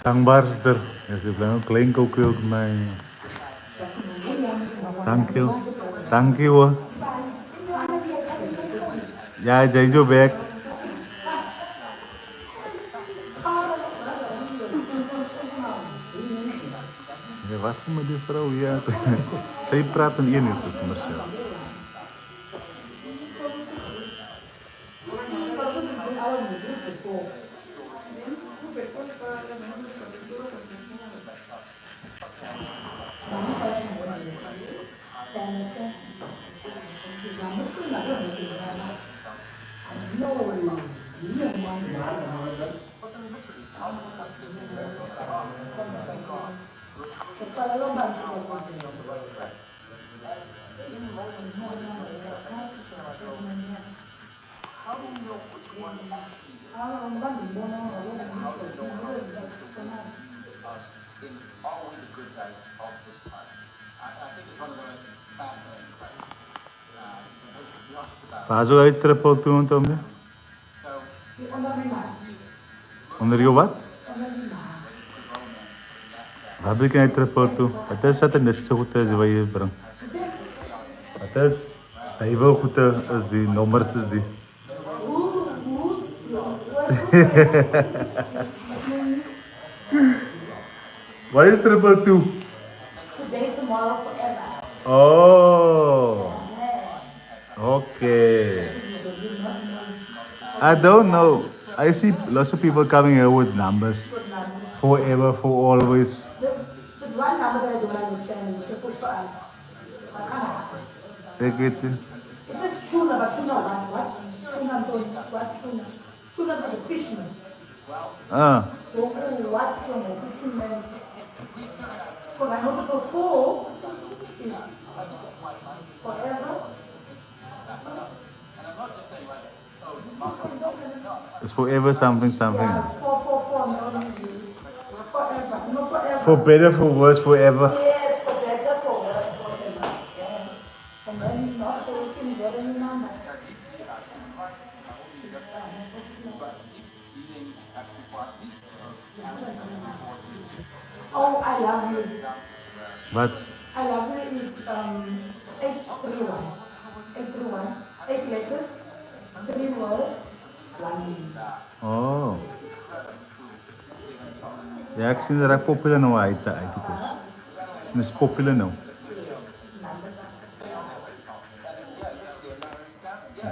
S4: Kang Bars er. Ja, ze blijven een klein kookje ook mij. Thank you. Thank you hoor. Ja, change your bag. Ja, wat met die vrouw? Ja. Zij praat in één is het commercieel.
S1: In all the good days of this time. I think it's one of the most fascinating questions. Basically asked about.
S4: Waar zou je triple doen, Tommy?
S1: So,
S4: Onder je wat? Waar ben je triple toe? Het is dat het net zo goed is wat je brengt. Het is. Hij wil goed is die nummers is die. Wat is triple two?
S7: Today, tomorrow, forever.
S4: Oh. Okay. I don't know. I see lots of people coming here with numbers. Forever, for always.
S7: There's one number that I don't understand is triple five. I can't.
S4: Take it.
S7: It says tuna, but tuna what? Tuna don't, what tuna? Tuna is a fisherman.
S4: Ah.
S7: Oh, what's from the fisherman? Because I know triple four is forever.
S4: It's forever something something.
S7: Yeah, it's 444, no, forever, no forever.
S4: For better, for worse, forever.
S7: Yes, for better, for worse, forever. Yeah. And then not so you can get any number. Oh, I love you.
S4: But
S7: I love you. It's 831. 831. 8 letters, 3 words, 1 name.
S4: oh. Ja, ik zie dat ik popular nou uit de koers. Het is popular nou.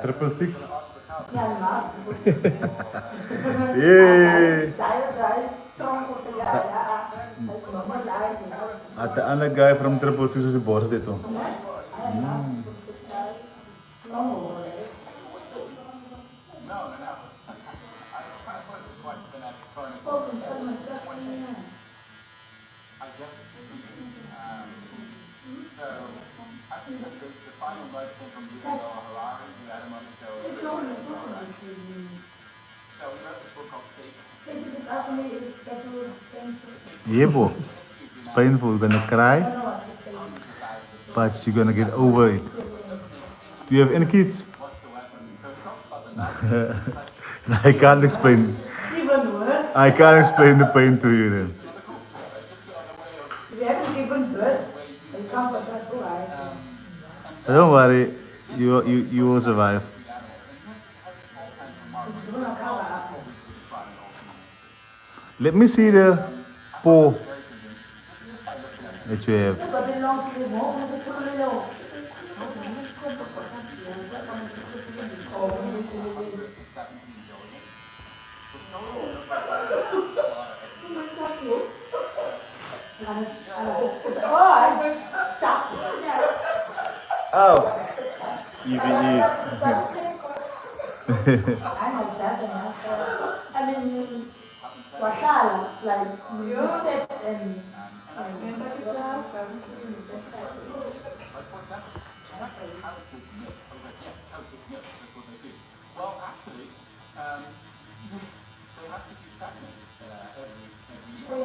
S4: Triple six.
S7: Yeah, love.
S4: Yay!
S7: Strong for the guy. That's normal life, you know.
S4: At the other guy from triple six was the boss dit hoor. Yeah, boy. It's painful. You're gonna cry, but you're gonna get over it. Do you have any kids? I can't explain.
S7: Even worse.
S4: I can't explain the pain to you then.
S7: If you haven't given birth, you can't put that too right.
S4: Don't worry, you will survive. Let me see the paw that you have.
S7: But it belongs to the home of the criminal.
S4: Oh, EVE.
S7: I'm a judge. I mean, Washala, like you said, and
S1: well, actually, they have to keep tracking every year.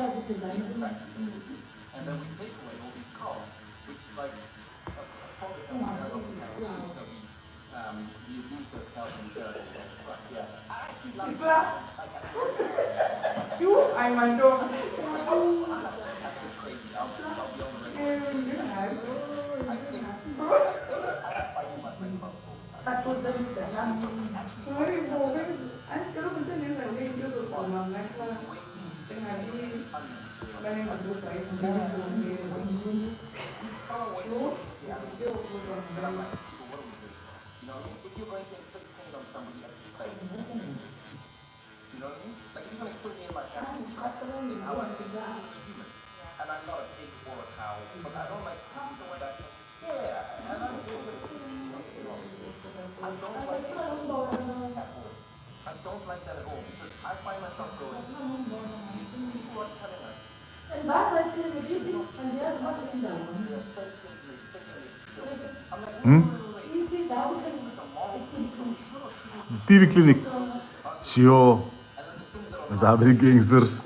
S1: And then we take away all these costs, which is like a profit that we know of. So we use those health insurance. But yeah.
S3: You, I'm my dog.
S2: You know what I mean? If you're going to inflict pain on somebody else's face, you know what I mean? Like, if you're going to kill me in my family, is how I think I'm a human. And I'm not a pig or a cow, but I don't like people that, yeah, and I'm also, I don't like it at all. I don't like that at all, because I find myself going, people are telling us, I'm like,
S4: TV clinic. Sure. Sabi ng gangsters.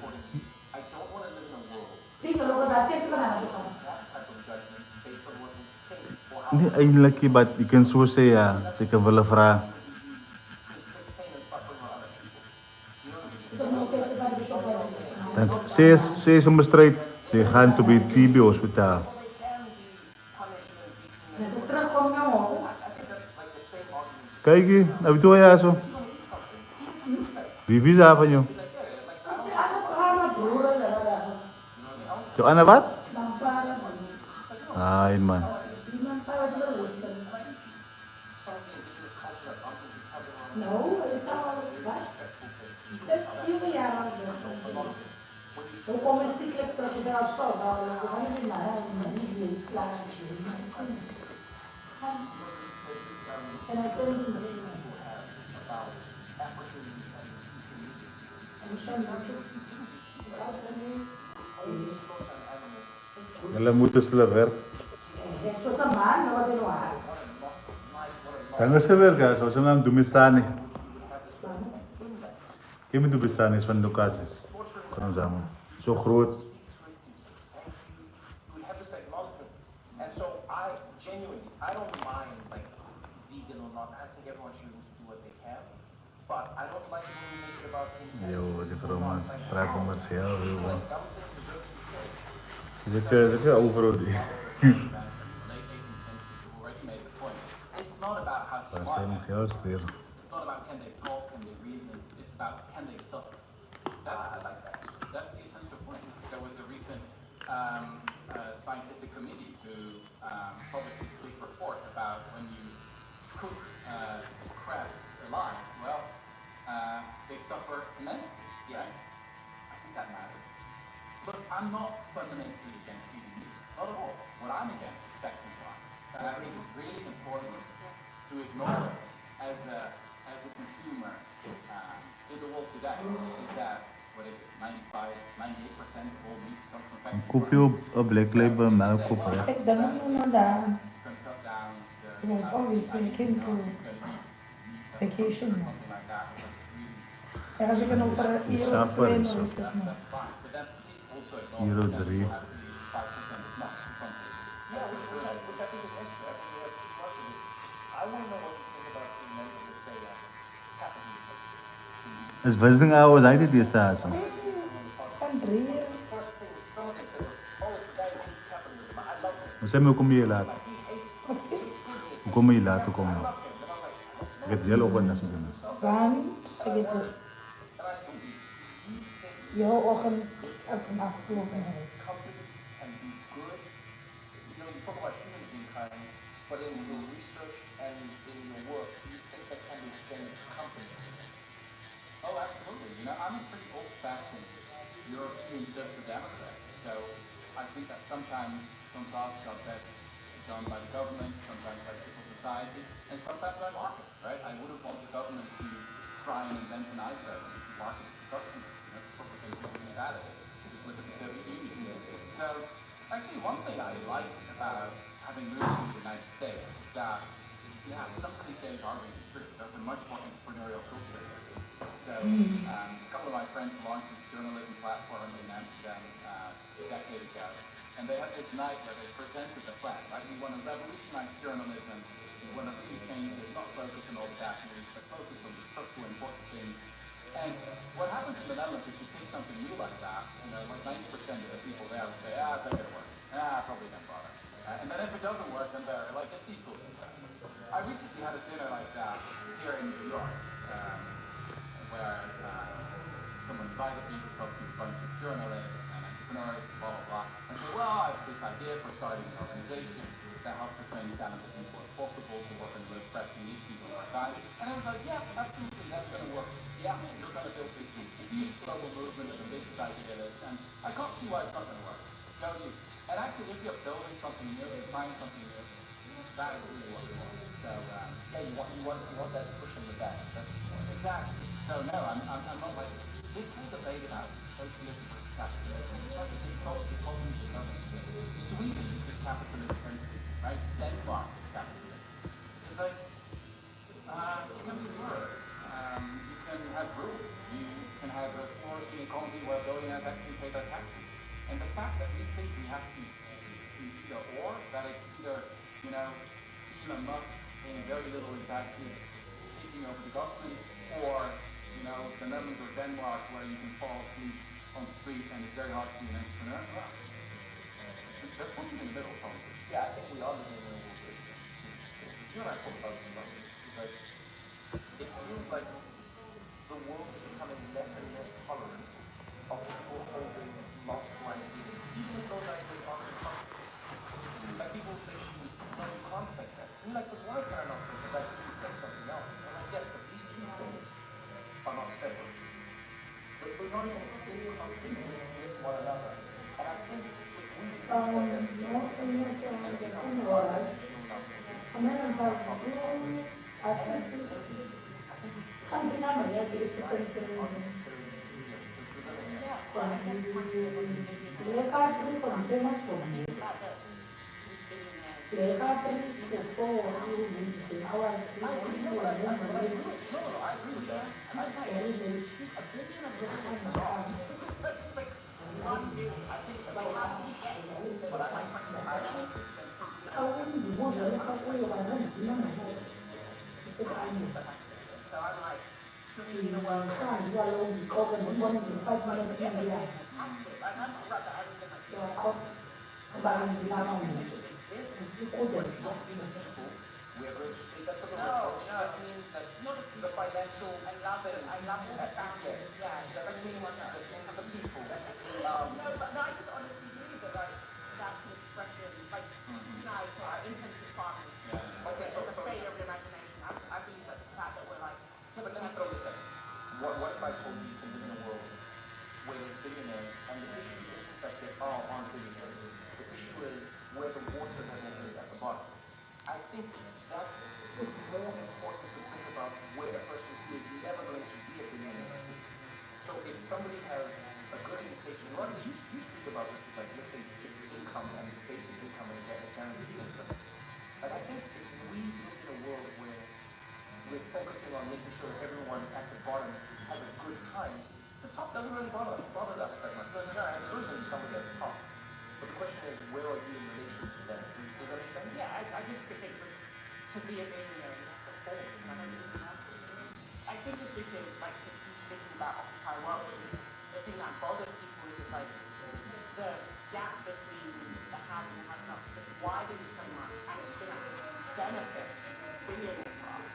S2: I don't want to live in a world that type of judgment based on what we think or how
S4: Hindi, eindelijk je wat ik kan zo zeggen. Ze kan willen vragen.
S2: inflict pain and suffering on other people.
S4: Dan ze is een bestrijd. Ze gaan to bij TB hospitaal. Kijk je, heb je toch ja zo? Wie visa van jou? Yung ano ba? Ay man.
S7: No, it's all what? That's you yeah. So como esse ciclo para fazer a só, não vai nem nada, nem isso lá. And I said,
S4: Hulle moet hulle werk.
S7: so sa man, no de noa.
S4: Dan is ze werk, zo ze naam Dumisani. Kemi Dumisani is van Ducase. Kan ons aan. Zo groot.
S2: We have this acknowledgement. And so I genuinely, I don't mind like vegan or not. I think everyone should do what they can. But I don't like when we make it about things.
S4: Yo, die vrouw man praat commercieel heel man. Dat is overal die.
S1: It's not about how
S4: Waar
S1: smart
S4: zijn
S1: they
S4: nog juist hier?
S1: It's not about can they talk, can they reason. It's about can they suffer. I like that. That's the essential point. There was a recent scientific committee who published this big report about when you cook crab alive, well, they suffer immensely, right? I think that matters. But I'm not fundamentally against eating meat. Not at all. What I'm against is sex and crime. And I think it's really important to ignore it as a consumer in the world today. Is that, what is it, 95, 98% of all meat comes from factory.
S4: Koop je op Black Label melk kopen, hè?
S8: Ik denk nog dat
S1: Can cut down the
S8: it was always when it came to vacation.
S1: something like that.
S8: En als ik het over een uur of twee nog is het nog.
S1: Fine. But then please also
S4: Euro
S1: acknowledge that
S4: 3.
S1: you have to be 5% of nuts in some cases.
S2: Yeah, which I think is extra. I think we have too much of this. I want to know what you think about the men who say capitalism.
S4: Is wisdom hours uit die staat zo.
S8: En 3
S2: First thing, someone can say, oh, the guy hates capitalism. I love him.
S4: We zijn me kom je laat.
S8: was is
S4: Hoe kom je laat te komen? Ik heb heel open naar doen.
S8: van, ik weet het. Jouw ogen op een afgelopen huis.
S2: And be good. You know, you talk about humans being kind, but in your research and in your work, you think that can be extended to companies.
S1: Oh, absolutely. You know, I'm a pretty old-fashioned European social democrat. So I think that sometimes some tasks are best done by the government, sometimes by civil society, and sometimes by market, right? I wouldn't want the government to try and invent an iPhone and market it to customers. You know, probably looking at it. Just look at the Soviet Union. So actually one thing I like about having moved to the United States is that, yeah, some cliches are really true. There's a much more entrepreneurial culture here. So a couple of my friends launched this journalism platform in Amsterdam a decade ago. And they had this night where they presented the plan, right? We want to revolutionize journalism. We want to really change it, not focus on all the bad news, but focus on the structural important things. And what happens in the Netherlands if you take something new like that, you know, like 90% of the people there will say, it's not going to work. Probably don't bother. And then if it doesn't work, then they're like, it's equal. I recently had a dinner like that here in New York, where someone invited me to talk to a bunch of journalists and entrepreneurs. train talented people as possible to work on the most pressing issues of our time. And I was like, yeah, absolutely, that's going to work. Yeah, you're going to build this huge global movement and ambitious idealist, and I can't see why it's not going to work. Go you. And actually, if you're building something new, you're trying something new, that is really what you want. So,
S2: Yeah, you want that push in the back. That's the point.
S1: exactly. So no, I'm not like this whole debate about socialism versus capitalism. It's like a big cognitive government. Sweden is capitalist country, right? Denmark is capitalist. It's like it can be work. You can have rules. You can have a flourishing economy where billionaires actually pay their taxes. And the fact that we think we have to either or, that it's either, you know, Elon Musk paying very little in taxes, taking over the government, or, you know, the Netherlands or Denmark where you can fall asleep on the street and it's very hard to be an entrepreneur. Well, there's something in the middle, probably.
S2: Yeah, I think we are living in a world where you and I talk about this a lot. Like, it feels like the world is becoming less and less tolerant of people holding multiple ideas, even if those ideas aren't impossible. Like people say to me, no, you can't think that. And you're like, but why can I not think that? Like, you think something else. And I'm like, yes, but these two things are not separate. But we're not even thinking of thinking with one another. And I think if we we're going to speak up for the world. That means that the financial, I love it. Yeah, that means the people.
S3: I just honestly believe that, like, that's an expression, like, nice or intensive farming. Okay, so the fate of your imagination. I believe that the fact that we're like,
S2: Yeah, but let me throw this in. What if I told you you can live in a world where there's billionaires, and the issue isn't that there aren't billionaires. The issue is where the water level is at the bottom. I think that it's more important to think about where a person is never going to be a billionaire. So if somebody has a good education, you speak about this, like let's say income and basic income and guaranteed income. And I think if we live in a world where we're focusing on making sure that everyone at the bottom has a good time, the top doesn't really bother us that much. Yeah, it's good when somebody at the top. But the question is, where are you in relation to them? Does that make sense?
S3: yeah, I just think to be a millionaire, you have to fall. I think it's because, like, if you thinking about Occupy Wall Street, the thing that bothers people is like the gap between the haves and the have-nots is widening so much, and it's going to benefit billionaire class.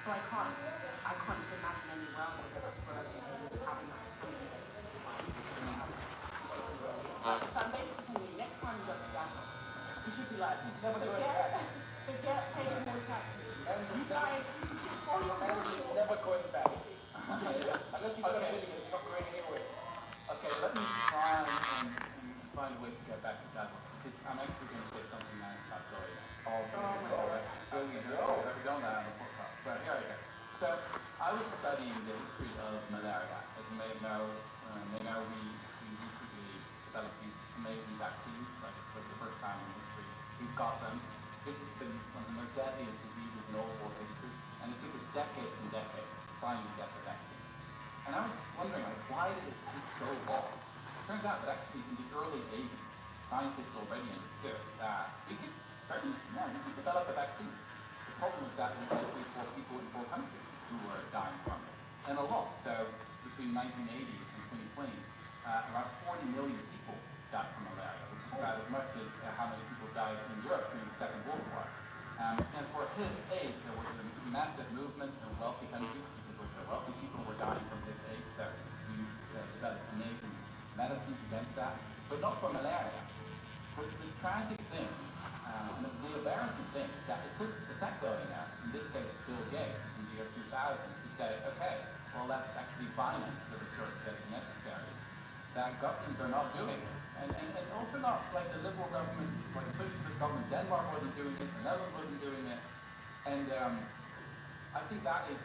S3: So I can't just imagine any world where people having that opportunity. So I'm basically telling you, next time you go to Ghana, you should be like, forget paying more taxes. You guys,
S2: Never going back. Unless you got a million, you're not going anywhere.
S1: Okay, let me try and find a way to get back to that one, because I'm actually going to say something nice about Gloria.
S2: Oh,
S1: Never done that on the podcast, but here I go. So, I was studying the history of malaria. As you may know, we recently developed these amazing vaccines, like for the first time in history. We've got them. This has been one of the most deadliest diseases in all world history, and it took us decades and decades to finally get the vaccine. And I was wondering, like, why did it take so long? It turns out that actually in the early 80s, scientists already understood that we could develop a vaccine. The problem was that it was mostly for people in poor countries who were dying from it. And a lot. So between 1980 and 2020, around 40 million people died from malaria, which is about as much as how many people died in Europe during the Second World War. And for HIV, there was a massive movement in wealthy countries because the wealthy people were dying from HIV, so we developed amazing medicines against that, but not for malaria. But the tragic thing And the embarrassing thing is that it took the tech billionaire, in this case Bill Gates, in the year 2000, to say, okay, well let's actually finance the research that's necessary that governments are not doing. And also not like the liberal governments, like the socialist government, Denmark wasn't doing it, the Netherlands wasn't doing it. And I think that is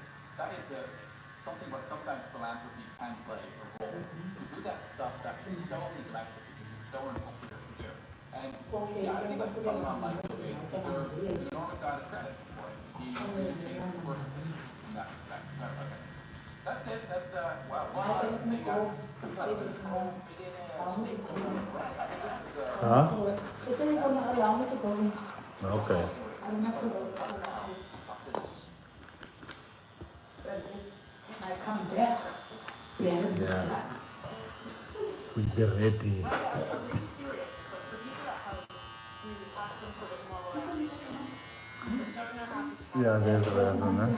S1: something where sometimes philanthropy can play a role. To do that stuff that is so neglected because it's so unpopular to do. And yeah, I think that's someone like Bill Gates deserves an enormous amount of credit for it. He really changed the course of history in that respect. So, okay. That's it. That's, well, one thing
S4: Huh? Okay.
S8: I come back.
S4: Yeah. We be ready. Yeah, there's a reason, huh?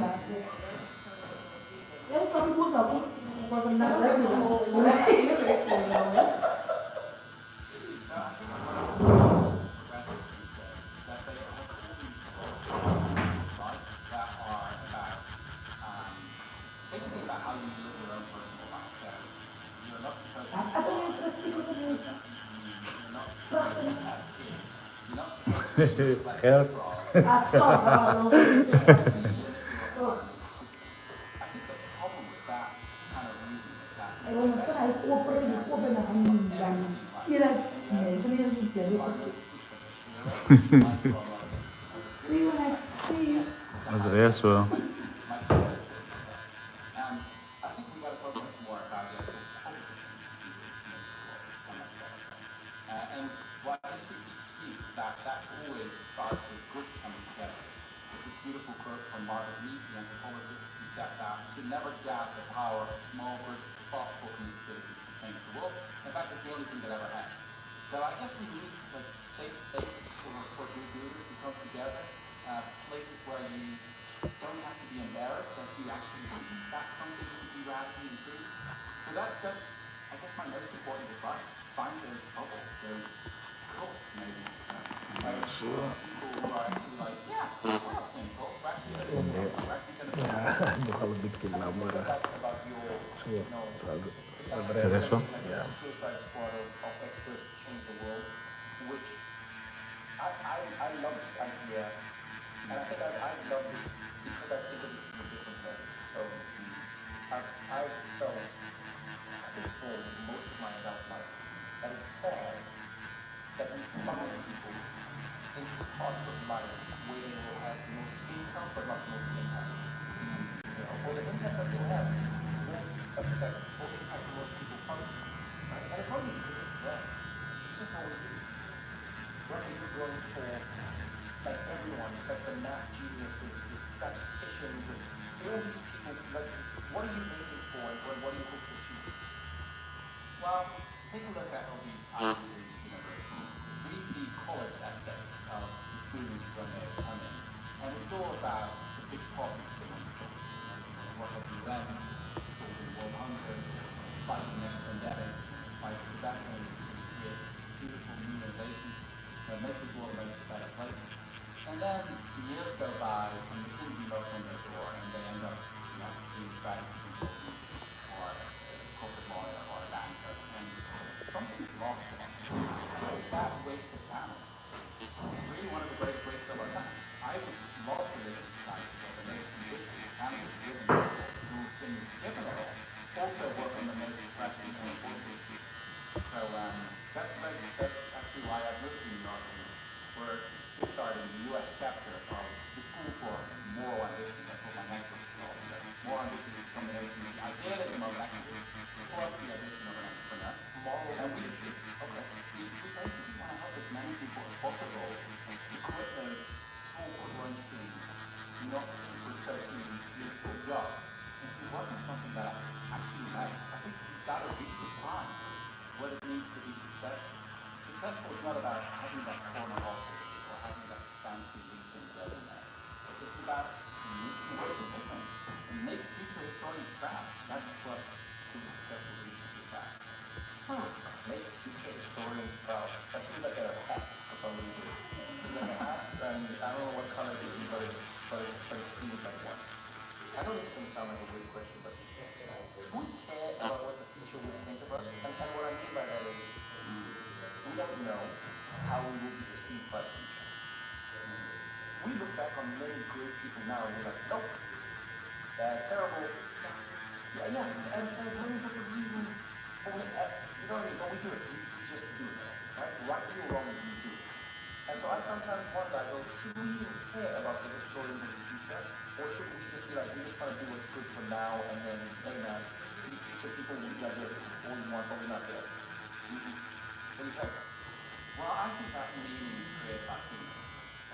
S1: basically about how you live your own personal life. That you're not supposed to
S8: I don't know if
S1: you're not supposed to have kids. You're not supposed to
S4: Help.
S8: I saw
S1: I think the problem with that kind of reason is that
S8: I want to try to operate the open and see when I see
S4: Adres wel.
S1: I think we got to focus more about the and what I see that always starts with groups coming together. There's this beautiful quote from Margaret Mead, the anthropologist, who said that we should never doubt the power of small groups of thoughtful community citizens to change the world. In fact, it's the only thing that ever happened. So I guess we need like safe spaces for good leaders to come together, places where you don't have to be embarrassed as you actually believe that something could be radically improved. So that's I guess my most important advice. Find those bubbles, those cults maybe. People who are actually like, yeah, we're not simple. We're actually going to do something. We're actually going to do something.
S5: Nogal bikin lama lah.
S1: About your
S5: So,
S4: Seriously?
S5: yeah.
S1: suicide squad of experts to change the world, which I love this idea, and I think I love it because I think of it from a different way. So I felt, I think for most of my adult life, that it's sad that we find people in parts of life where they will have the most income but not the most impact. Or the impact that they have won't affect or impact the most people functioning. Right? And it's only because it's them. It's just how we do. Right? You're going for like everyone, like the math geniuses, the statisticians, all these people, like what are you aiming for and what do you hope to achieve? Well, take a look at all these Ivy League universities. Read the college essays of the students when they come in. And it's all about the big topics they want to talk about. What have you learned? Solving world hunger, fighting next pandemic, fighting disaster, beautiful new innovations that make the world a better place. And then years go by and the things you knock on their door and they end up, being strategy consultant or a corporate lawyer or a banker, and something's lost to them. That waste of talent is really one of the great wastes of our time. I would love to live in a society where the most ambitious, talented, driven people who've been given it all also work on the most pressing and important issues. So that's actually why I've lived in New York, and we're starting the U.S. chapter of the School for Moral Ambition. That's what my lecture is called. So moral ambition is a combination of the idealism of an activist plus the ambition of an entrepreneur. And we basically want to help as many people as possible to quit those small corporations, not simply searching useful jobs, and to work on something that actually matters. I think you've got to redefine what it means to be successful. Successful is not about having that corner office or having that fancy LinkedIn resume. It's about making a difference and make future historians proud. That's what being successful leaders is about.
S2: Make future historians proud. That seems like a hack for some reason. but it seems like one. I know this is going to sound like a weird question, but do we care about what the future will think of us? And what I mean by that is, we don't know how we will be perceived by the future. We look back on many great people now and we're like, nope, terrible. Yeah, and there's many different reasons for it. You know what I mean? But we do it. We just do it. Right? Rightly or wrongly, we do it. And so I sometimes wonder, I go, should we even care about the historians of the future? Or should we just be like, we just want to do what's good for now and then, hey man, these future people will be like this, all we want, but we're not there. What do you think?
S1: Well, I think that meaning is created by humans.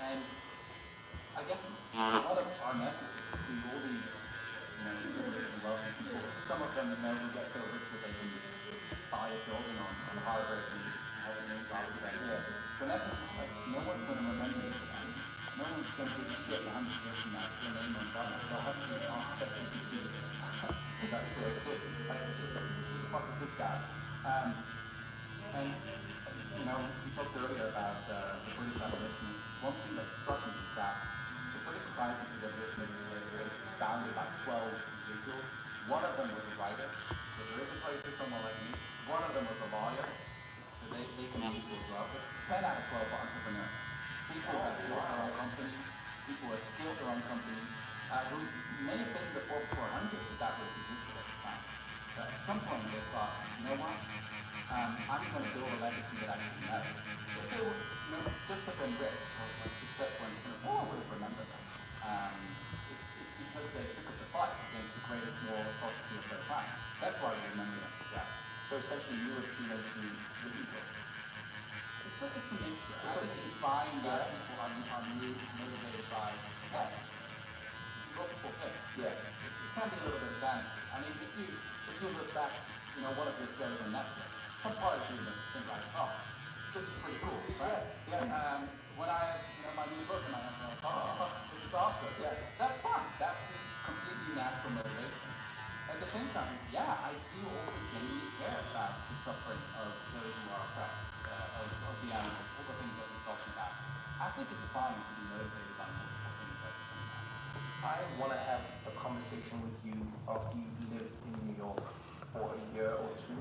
S1: And I guess a lot of our messages to all these, rich and wealthy people, some of them, who get so rich that they can buy a building on Harvard and have a name blah, blah, blah. Yeah. So in essence, it's like, no one's going to remember you for that. No one's going to give a shit 100 years from now for your name on Butler. They'll have to ask ChatGPT if that still exists. Like, who the fuck is this guy? And we talked earlier about the British abolitionists. One thing that struck me is that the British Society for the Abolition of Slavery was founded by 12 individuals. One of them was a writer, so there is a place for someone like me. One of them was a lawyer, so they can be equal as well. But 10 out of 12 are entrepreneurs. People that built their own companies, people who have scaled their own companies, who may have been the Forbes 400 if that would have existed at the time. But at some point they thought, you know what? I'm going to build a legacy that actually matters. If they were just have been rich or successful entrepreneurs, no one would have remembered them. It's because they took up the fight against the greatest moral atrocity of their time. That's why we remember them for that.
S2: So essentially you appeal to the people.
S1: It's a mixture. I think it's fine that people are motivated by that. Multiple things.
S2: Yeah.
S1: It can be a little bit of vanity. I mean, if you look back, one of your shows on Netflix, some part of you think like, oh, this is pretty cool, right? Yeah. When I, my new book and I was like, oh, this is awesome. Yeah. That's fine. That's a completely natural motivation. At the same time, yeah, I do also genuinely care about the suffering of those who are oppressed, of the animals, all the things that we're talking about. I think it's fine to be motivated by multiple things at the same time.
S2: I want to have a conversation with you after you lived in New York for a year or two.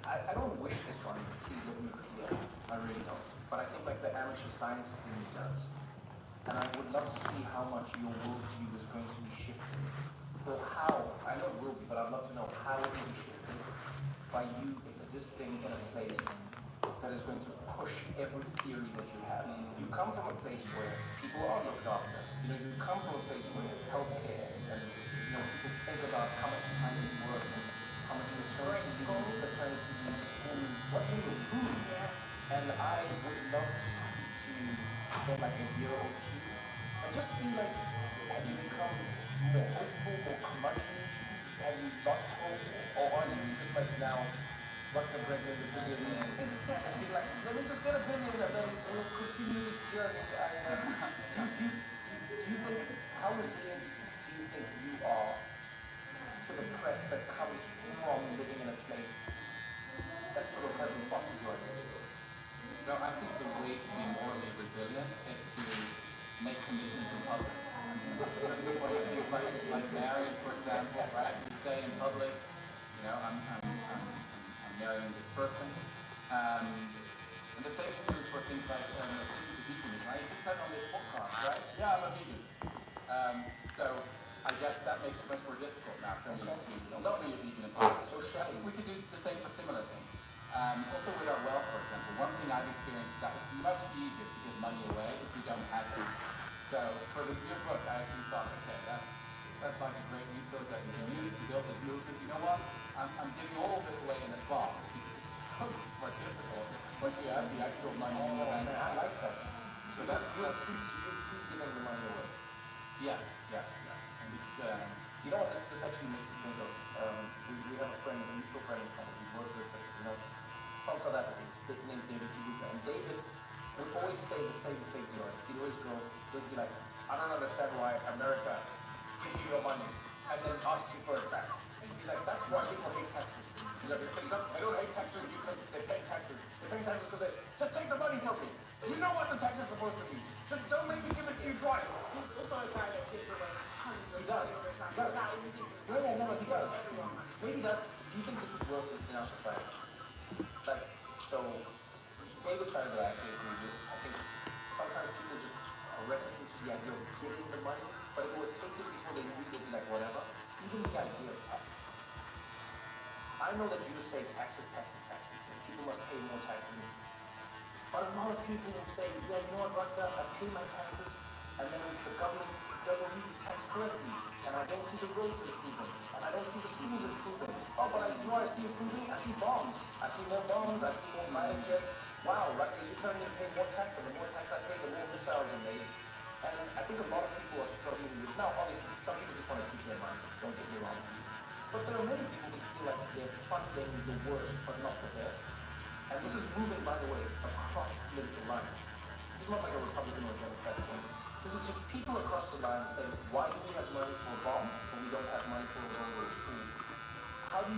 S2: I don't wish this on you, please let me be clear. I really don't. But I think like the amateur scientist in me does. And I would love to see how much your worldview is going to be shifted. Or how, I know it will be, but I'd love to know how it will be shifted by you existing in a place that is going to push every theory that you have. You come from a place where people are looked after. You come from a place where there's healthcare and people think about how much time you work and how much maternity leave and what they will do. And I would love to spend like a year or two and just see like, have you become more hopeful or curmudgeon? Have you lost hope or are you just like now what the regular opinion and be like, let me just get an opinion and then we'll continue this journey. Do you think, how resilient do you think you are to the press that comes from living in a place that sort of hasn't fucked you like this?
S1: So I think the way to be morally resilient is to make commitments in public. Like marriage, for example, right? You say in public, I'm marrying this person. And the same is true for things like vegan, right? You said on this podcast, right? Yeah, I'm a vegan. So I guess that makes it much more difficult now for me to not be a vegan in public. So we could do the same for similar things. Also with our wealth, for example, one thing I've experienced is that it's much easier to give money away if you don't have it. So for this new book, I actually thought, okay, that's like a great resource that you can use to build this movement. You know what? I'm giving all of it away in advance because it's so much more difficult once you have the actual money in the bank.
S2: I like that. So that's good. You're giving the money away.
S1: Yeah. And it's,
S2: you know what, this actually makes me think of, we have a friend, a mutual friend who's worked with us, from South Africa, named David Kibuka. And David would always say the same thing to us. He'd always be like, I don't understand why America gives you your money and then asks you for it back. He's like, that's why people hate taxes. He's like, they don't hate taxes because they pay taxes. They pay taxes because they just take the money, help me.
S6: You know what the tax is supposed to be. Just don't make me give it to you twice.
S3: He's also a guy that gives away hundreds
S2: He does.
S3: of
S2: He does.
S3: thousands of
S2: Yeah, no, he does. Maybe that's. Do you think this is worse in our society? Like, so, David side that I actually agree with. I think sometimes people just are reticent to the idea of giving the money, but if it was taken before they read it, like whatever. Even the idea of tax. I know that you just say taxes. People must pay more taxes. But a lot of people will say, yeah, you know what, Rasta, I pay my taxes, and then the government doesn't read the tax correctly, and I don't see the roads improving, and I don't see the schools improving. Oh, but you know what I see improving? I see bombs. I see more bombs, I see more fire jets. Wow, Rasta, you're telling me to pay more tax, and the more tax I pay, the more missiles are made. And I think a lot of people are struggling with, now obviously, some people just want to keep their money, don't get me wrong. But there are many people who feel like they're funding the worst, but not the best. And this is moving, by the way, across political lines. This is not like a Republican or a Democrat thing. This is just people across the line saying, why do we have money for a bomb, but we don't have money for a road or a school? How do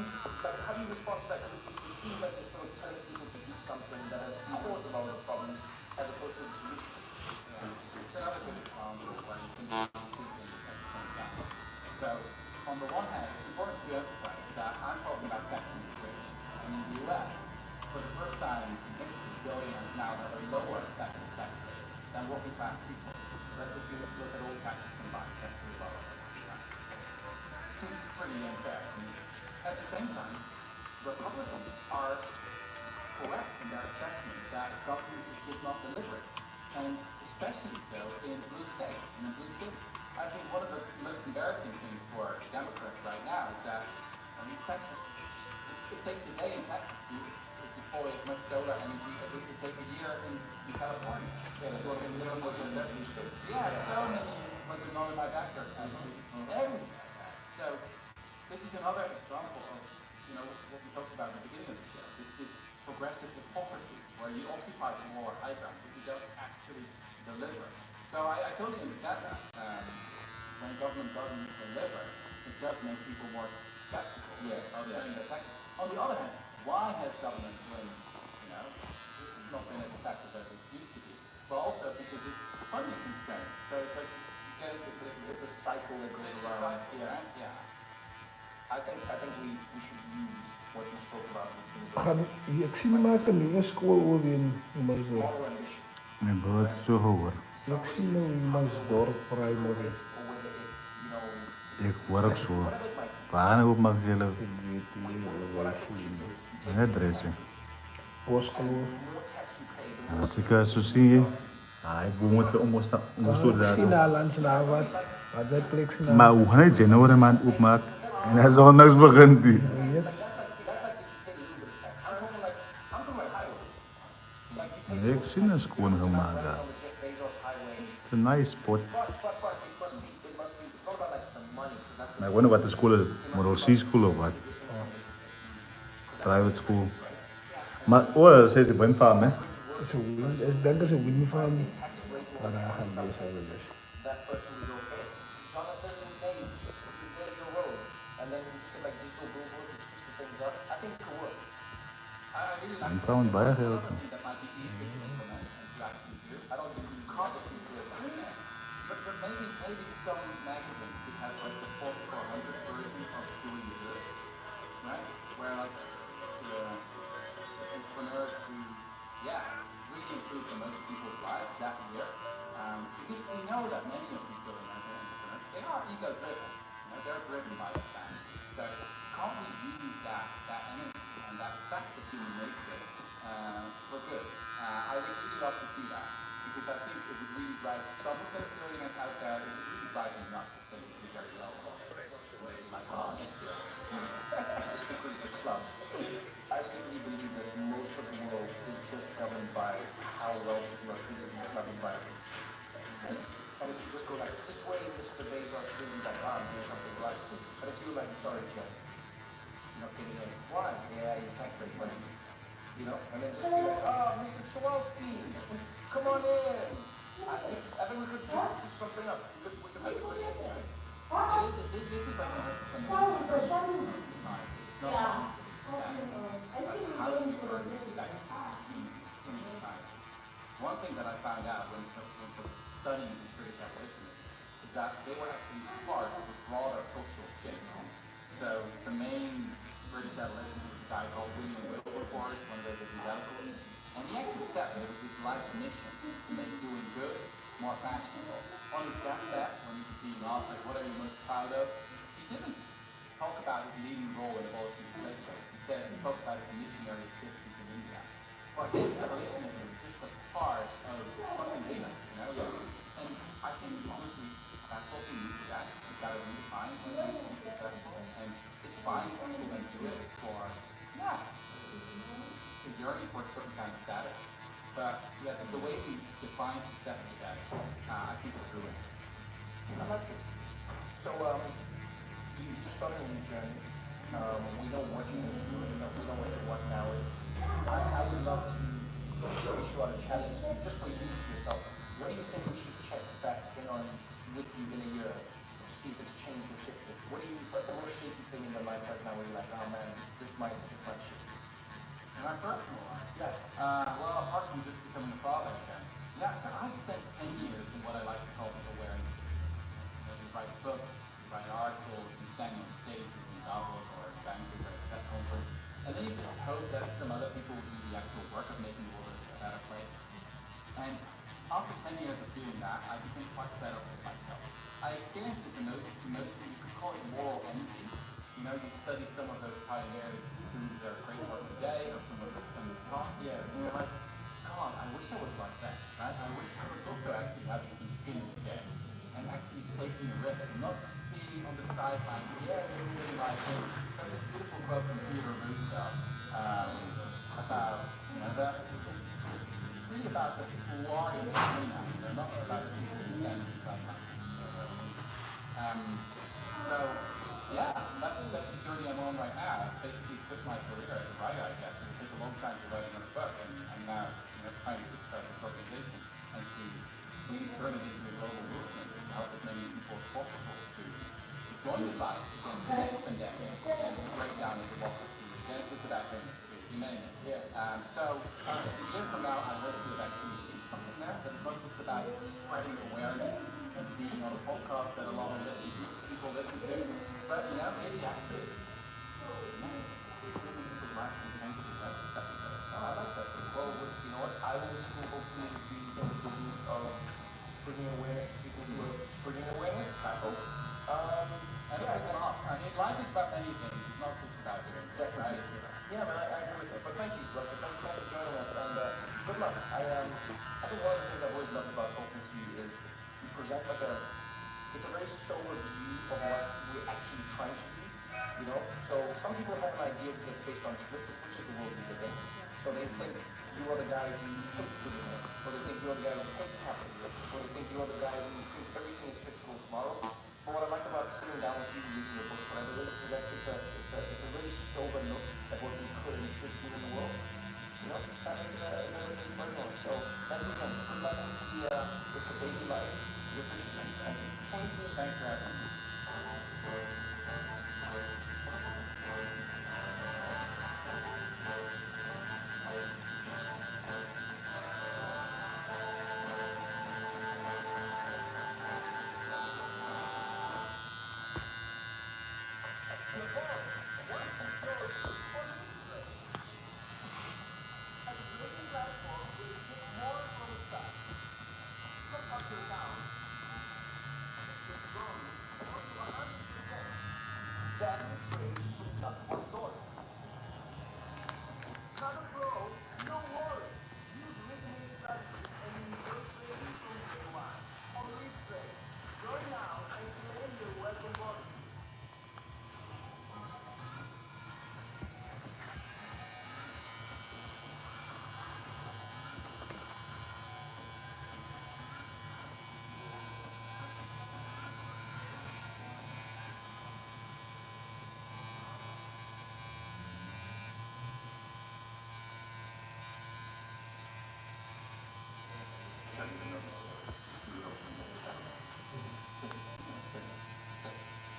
S2: you respond to that? Because it seems like you're sort of telling people to do something that has caused a lot of problems, as opposed to the solution.
S1: It's another good example where you can do two things at the same time. So, on the one hand, it's important to emphasize that I'm talking about taxing the rich. And in the US, for the first time in history, billionaires now have a lower tax rate than working class people. Let's if you look at all taxes combined, that's the lower. Seems pretty unfair. At the same time, Republicans are correct in their assessment that government is just not delivering, and especially so in blue states, in blue cities. I think one of the most embarrassing things for Democrats right now is that, Texas, it takes a day in Texas to deploy as much solar energy as it would take a year in California.
S2: Yeah, so
S1: many, but they're not in my backyard. Everything. So, this is another example of, what we talked about at the beginning of the show. This progressive hypocrisy, where you occupy the moral high ground, but you don't actually deliver. So I totally understand that. When government doesn't deliver, it does make people more skeptical of paying their taxes. On the other hand, why has government, when, not been as effective as it used to be? Well, also because it's funding constrained. So it's like you get
S2: it's a cycle that goes around.
S1: Yeah.
S2: I think we should use what you spoke about in terms of
S5: Ik zie maar een nieuwe school over in Humansdorp.
S2: moral ambition.
S4: Mijn brood is zo hoor.
S5: Ik zie nou Humansdorp primary.
S2: Or whether it's,
S4: Ik werk zo.
S2: whatever it might be.
S4: Paano op mag gillen?
S5: Ik weet niet wat ik zie.
S4: Een adresje.
S5: Postcode.
S4: Als ik zo zie, ik moet omhoog
S5: Ik zie naar lands naar wat. Wat zijn plek naar.
S4: Maar hoe ga je Januari maand opmaken? En hij zondags begint die.
S5: Yes.
S4: Ik zie een schoon gemaakt. Het is een nice spot. Maar ik weet niet wat de school is. Model C school of wat? Private school. Maar dat is het ben van, hè?
S5: Ik denk dat ze win van. Maar dan gaan we zo dus.
S2: That person is okay. Jonathan May, there's your road. And then you just like digital billboards and switch the things up. I think it could work.
S1: I really like
S4: En trouwens bijna geld.
S1: that might be easier to implement and to actually do.
S2: I don't think you can't do it.
S1: But maybe some magazine could have like the 4400 version of doing the good, right? Where like the entrepreneurs who, really improve the most people's lives that year. Because we know that many of these entrepreneurs, they are ego-driven. They're driven by a plan. So can't we use that energy and that fact of human nature for good? I would really love to see that, because I think it would really drive some of those billionaires out there. It would really drive them nuts if they would do very well. Like, next year.
S2: Particularly the club. I simply believe that most of the world is just governed by how well people are treated in the club environment. And if you just go like this way, Mr. Bezos really like, I'm doing something right. But if you like, sorry, Jeff, you're not getting in. Why? Yeah, you can't break money. And then just be like, Mr. Chowalski, come on in. I think we could do something up. We could make it pretty interesting.
S1: This is like an entrepreneur. It's not how do you earn this in society? One thing that I found out when studying these British abolitionists is that they were actually part of a broader cultural shift. So the main British abolitionist was a guy called William Wilberforce, one of those evangelicals, and he actually said that it was his life's mission to make doing good more fashionable. On his deathbed, when he was being asked, like, what are you most proud of? He didn't talk about his leading role in abolishing slave trade. Instead, he talked about his missionary activities in India. For him, abolitionism was just a part of something bigger, you know? And I think, honestly, that's what we need to that. We've got to redefine what it means to be successful. And it's fine for people to do it for, to journey for a certain kind of status. But yeah, the way we define success and status, I think is ruined.
S2: I like it. So, you started a new journey. We know what you do, we know what you want now. I would love to show you a challenge, just for you to yourself. What do you think we should check back in on with you in a year to see if it's changed or shifted? What's the most shaky thing in your life right now where you're like, oh man, this might shift?
S1: In my personal life?
S2: Yeah.
S1: Well, apart from just becoming a father again. Yeah, so I spent 10 years in what I like to call awareness. You write books, you write articles, you stand on stages in Davos or banquets or at that conference, and then you just hope that some other people will do the actual work of making the world a better place. And after 10 years of doing that, I became quite fed up with myself. I experienced this emotion, you could call it moral envy. You know, you study some of those pioneers who their great work today, or some of the past years, and you're like, God, I wish I was like that, right? I wish I was also actually having some skin in the game, and actually taking a risk, and not just being on the sideline, really like it. There's a beautiful quote from Theodore Roosevelt about, you know, that it's really about the people who are in the arena, they're not about the people who stand on the sideline. So, yeah, that's the journey I'm on right now. I've basically quit my career as a writer, I guess. It took a long time to write another book, and I'm now, trying to kickstart this organization and to really turn it into a global movement to help as many people as possible to join the fight against the next pandemic and break down the democracy, against the tobacco industry, you name it. So, a year from now, I hope to have actually seen something there that's not just about spreading awareness and being on a podcast that a lot of people listen to, but maybe actually people's lives can change the way they step into it.
S2: Oh, I like that. Well, you know what? I will hopefully be in the business of bringing awareness to people who are bringing awareness, I hope.
S1: And yeah, it's not. I mean, life is about anything. It's not just about doing it, right?
S2: Yeah, man, I agree with that. But thank you, Russell. Thanks for joining us, and good luck. I think one of the things I've always loved about talking to you is you present it's a very sober view of what we're actually trying to do, you know? So some people have an idea that's based on statistics, which is the world we live in. So they think you are the guy who hates billionaires, or they think you're the guy who hates capitalism, or they think you're the guy who thinks everything is fixable tomorrow. But what I like about sitting down with you and reading your book, whatever it is that it's a really sober look at what we could and should do in the world. You know, that is everything's going on. So thank you again. Good luck with the daily life. You're pretty nice. Thank you.
S1: Thanks for having me.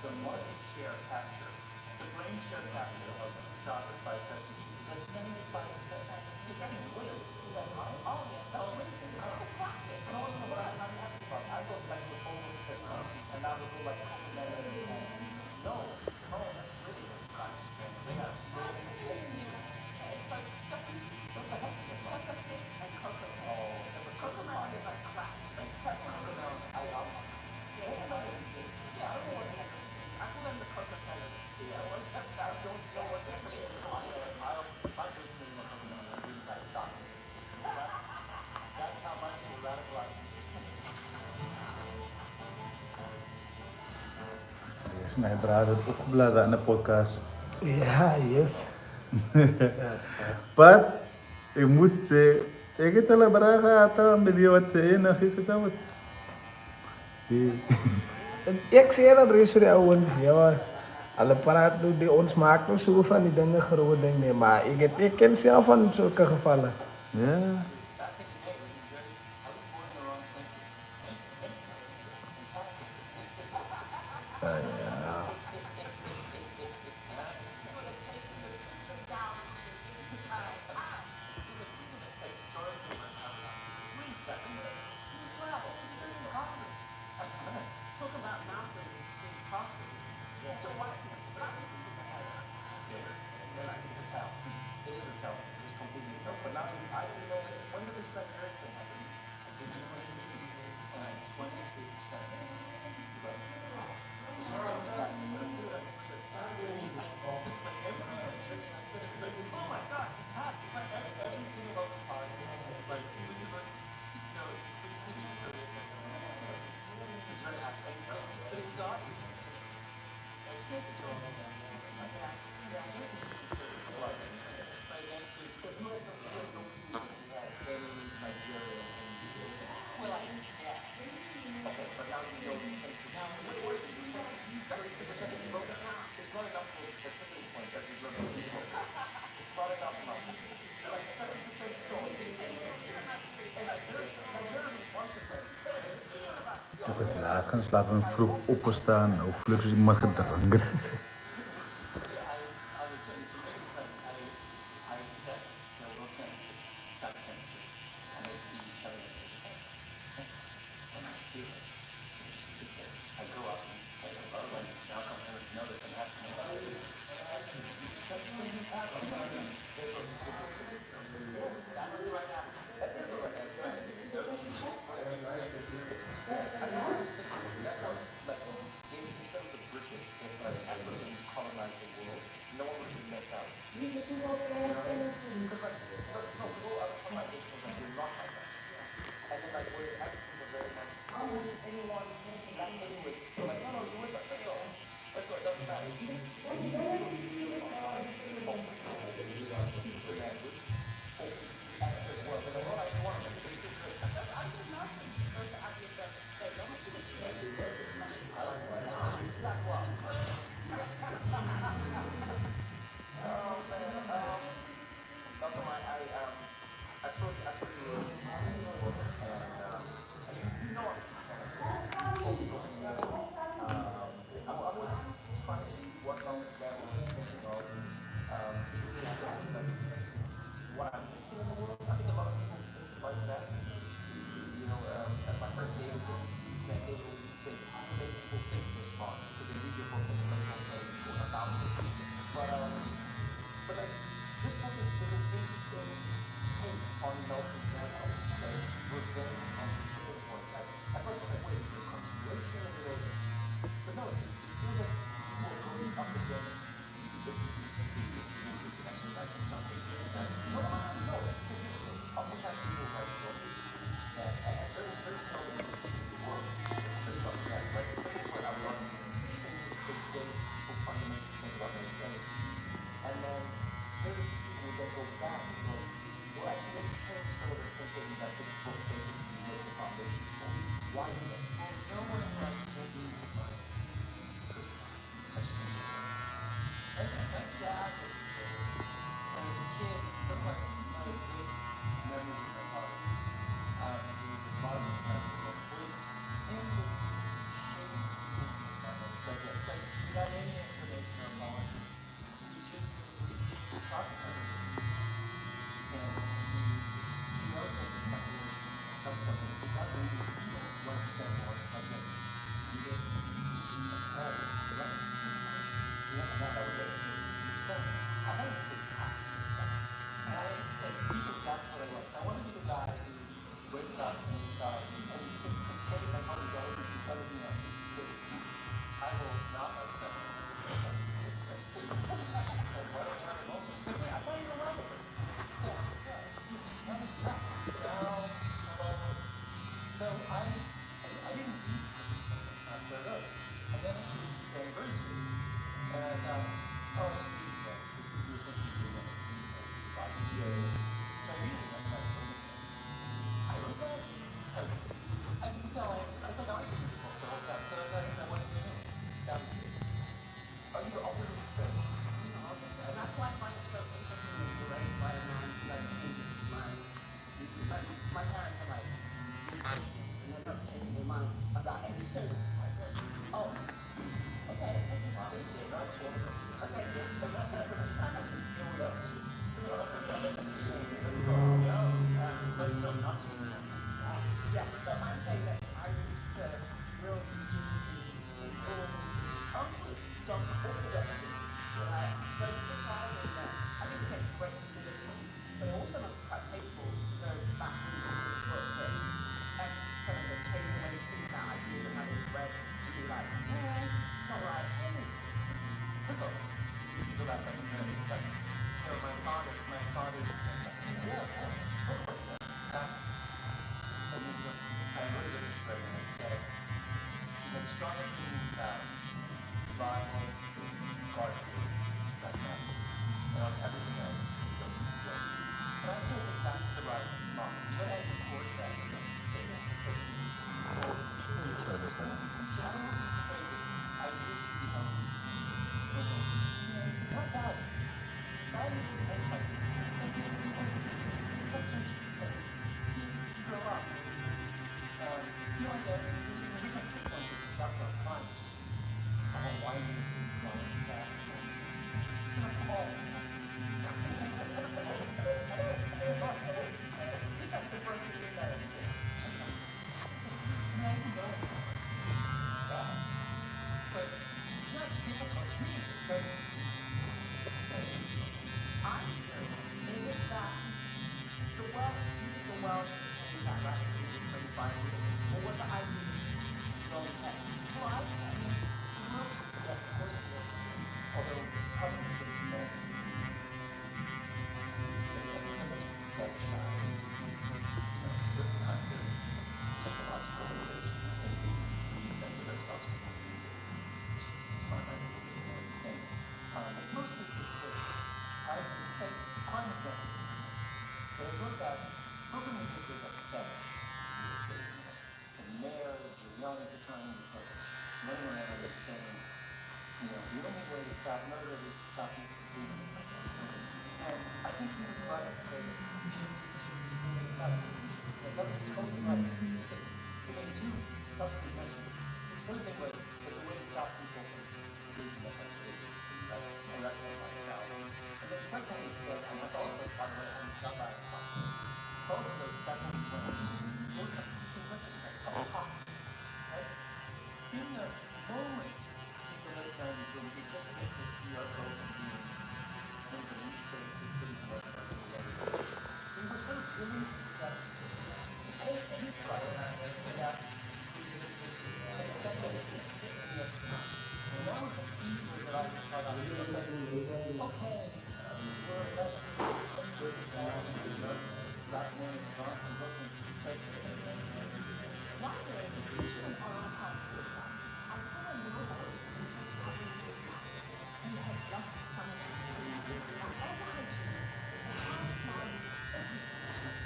S1: The market share capture, the brain share capture of chocolate by Sesame Street is like 75%. You're getting good. Is that right? Oh, yeah. That's amazing.
S4: Snij draad het opgeblazen aan de podcast.
S5: Ja, yes.
S4: But, ik moet zeggen, ik heb al braga ata met die wat zeggen, nog ik zou het.
S5: Ik zeg dat er is voor de ouwens, ja. Alle praat nu, die ons maakt nog zo van die dingen grote dingen, maar ik ken zelf van zulke gevallen.
S4: Ja. Ik heb het laat gaan slapen en vroeg opgestaan. Nou, gelukkig is ik maar gedronken.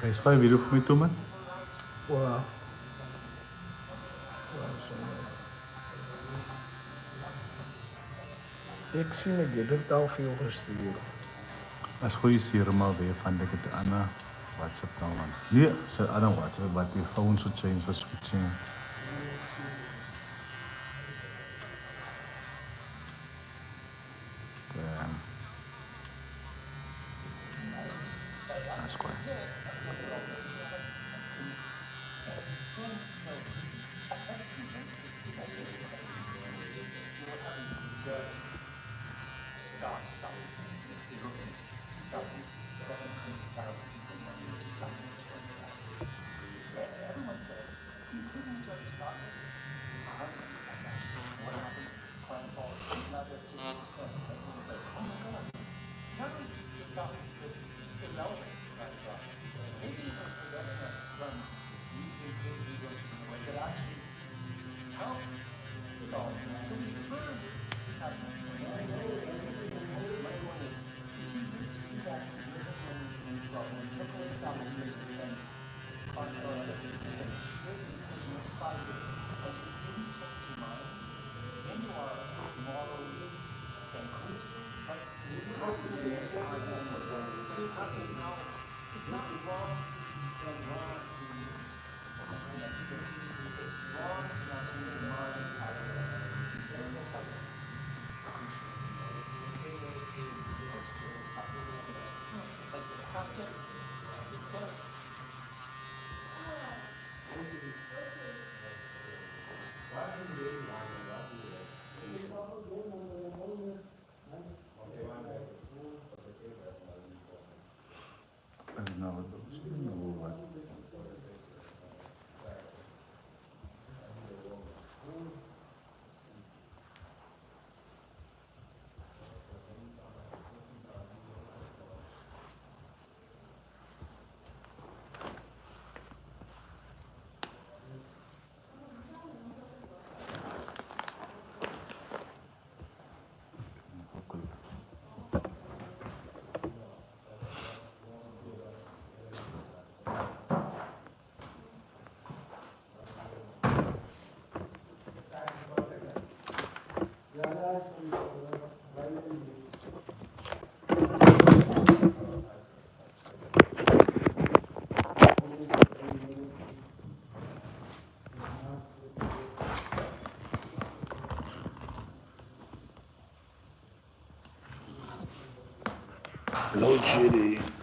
S4: Kan je schrijven wie doe je toe, man?
S5: Wow. Ik zie het, je hebt al veel gestuurd.
S4: As goeie stuur maar weer van dit het Anna WhatsApp nou man. Nee, sy Anna WhatsApp but die phone so change was switching. That's quite.
S5: Load shedding.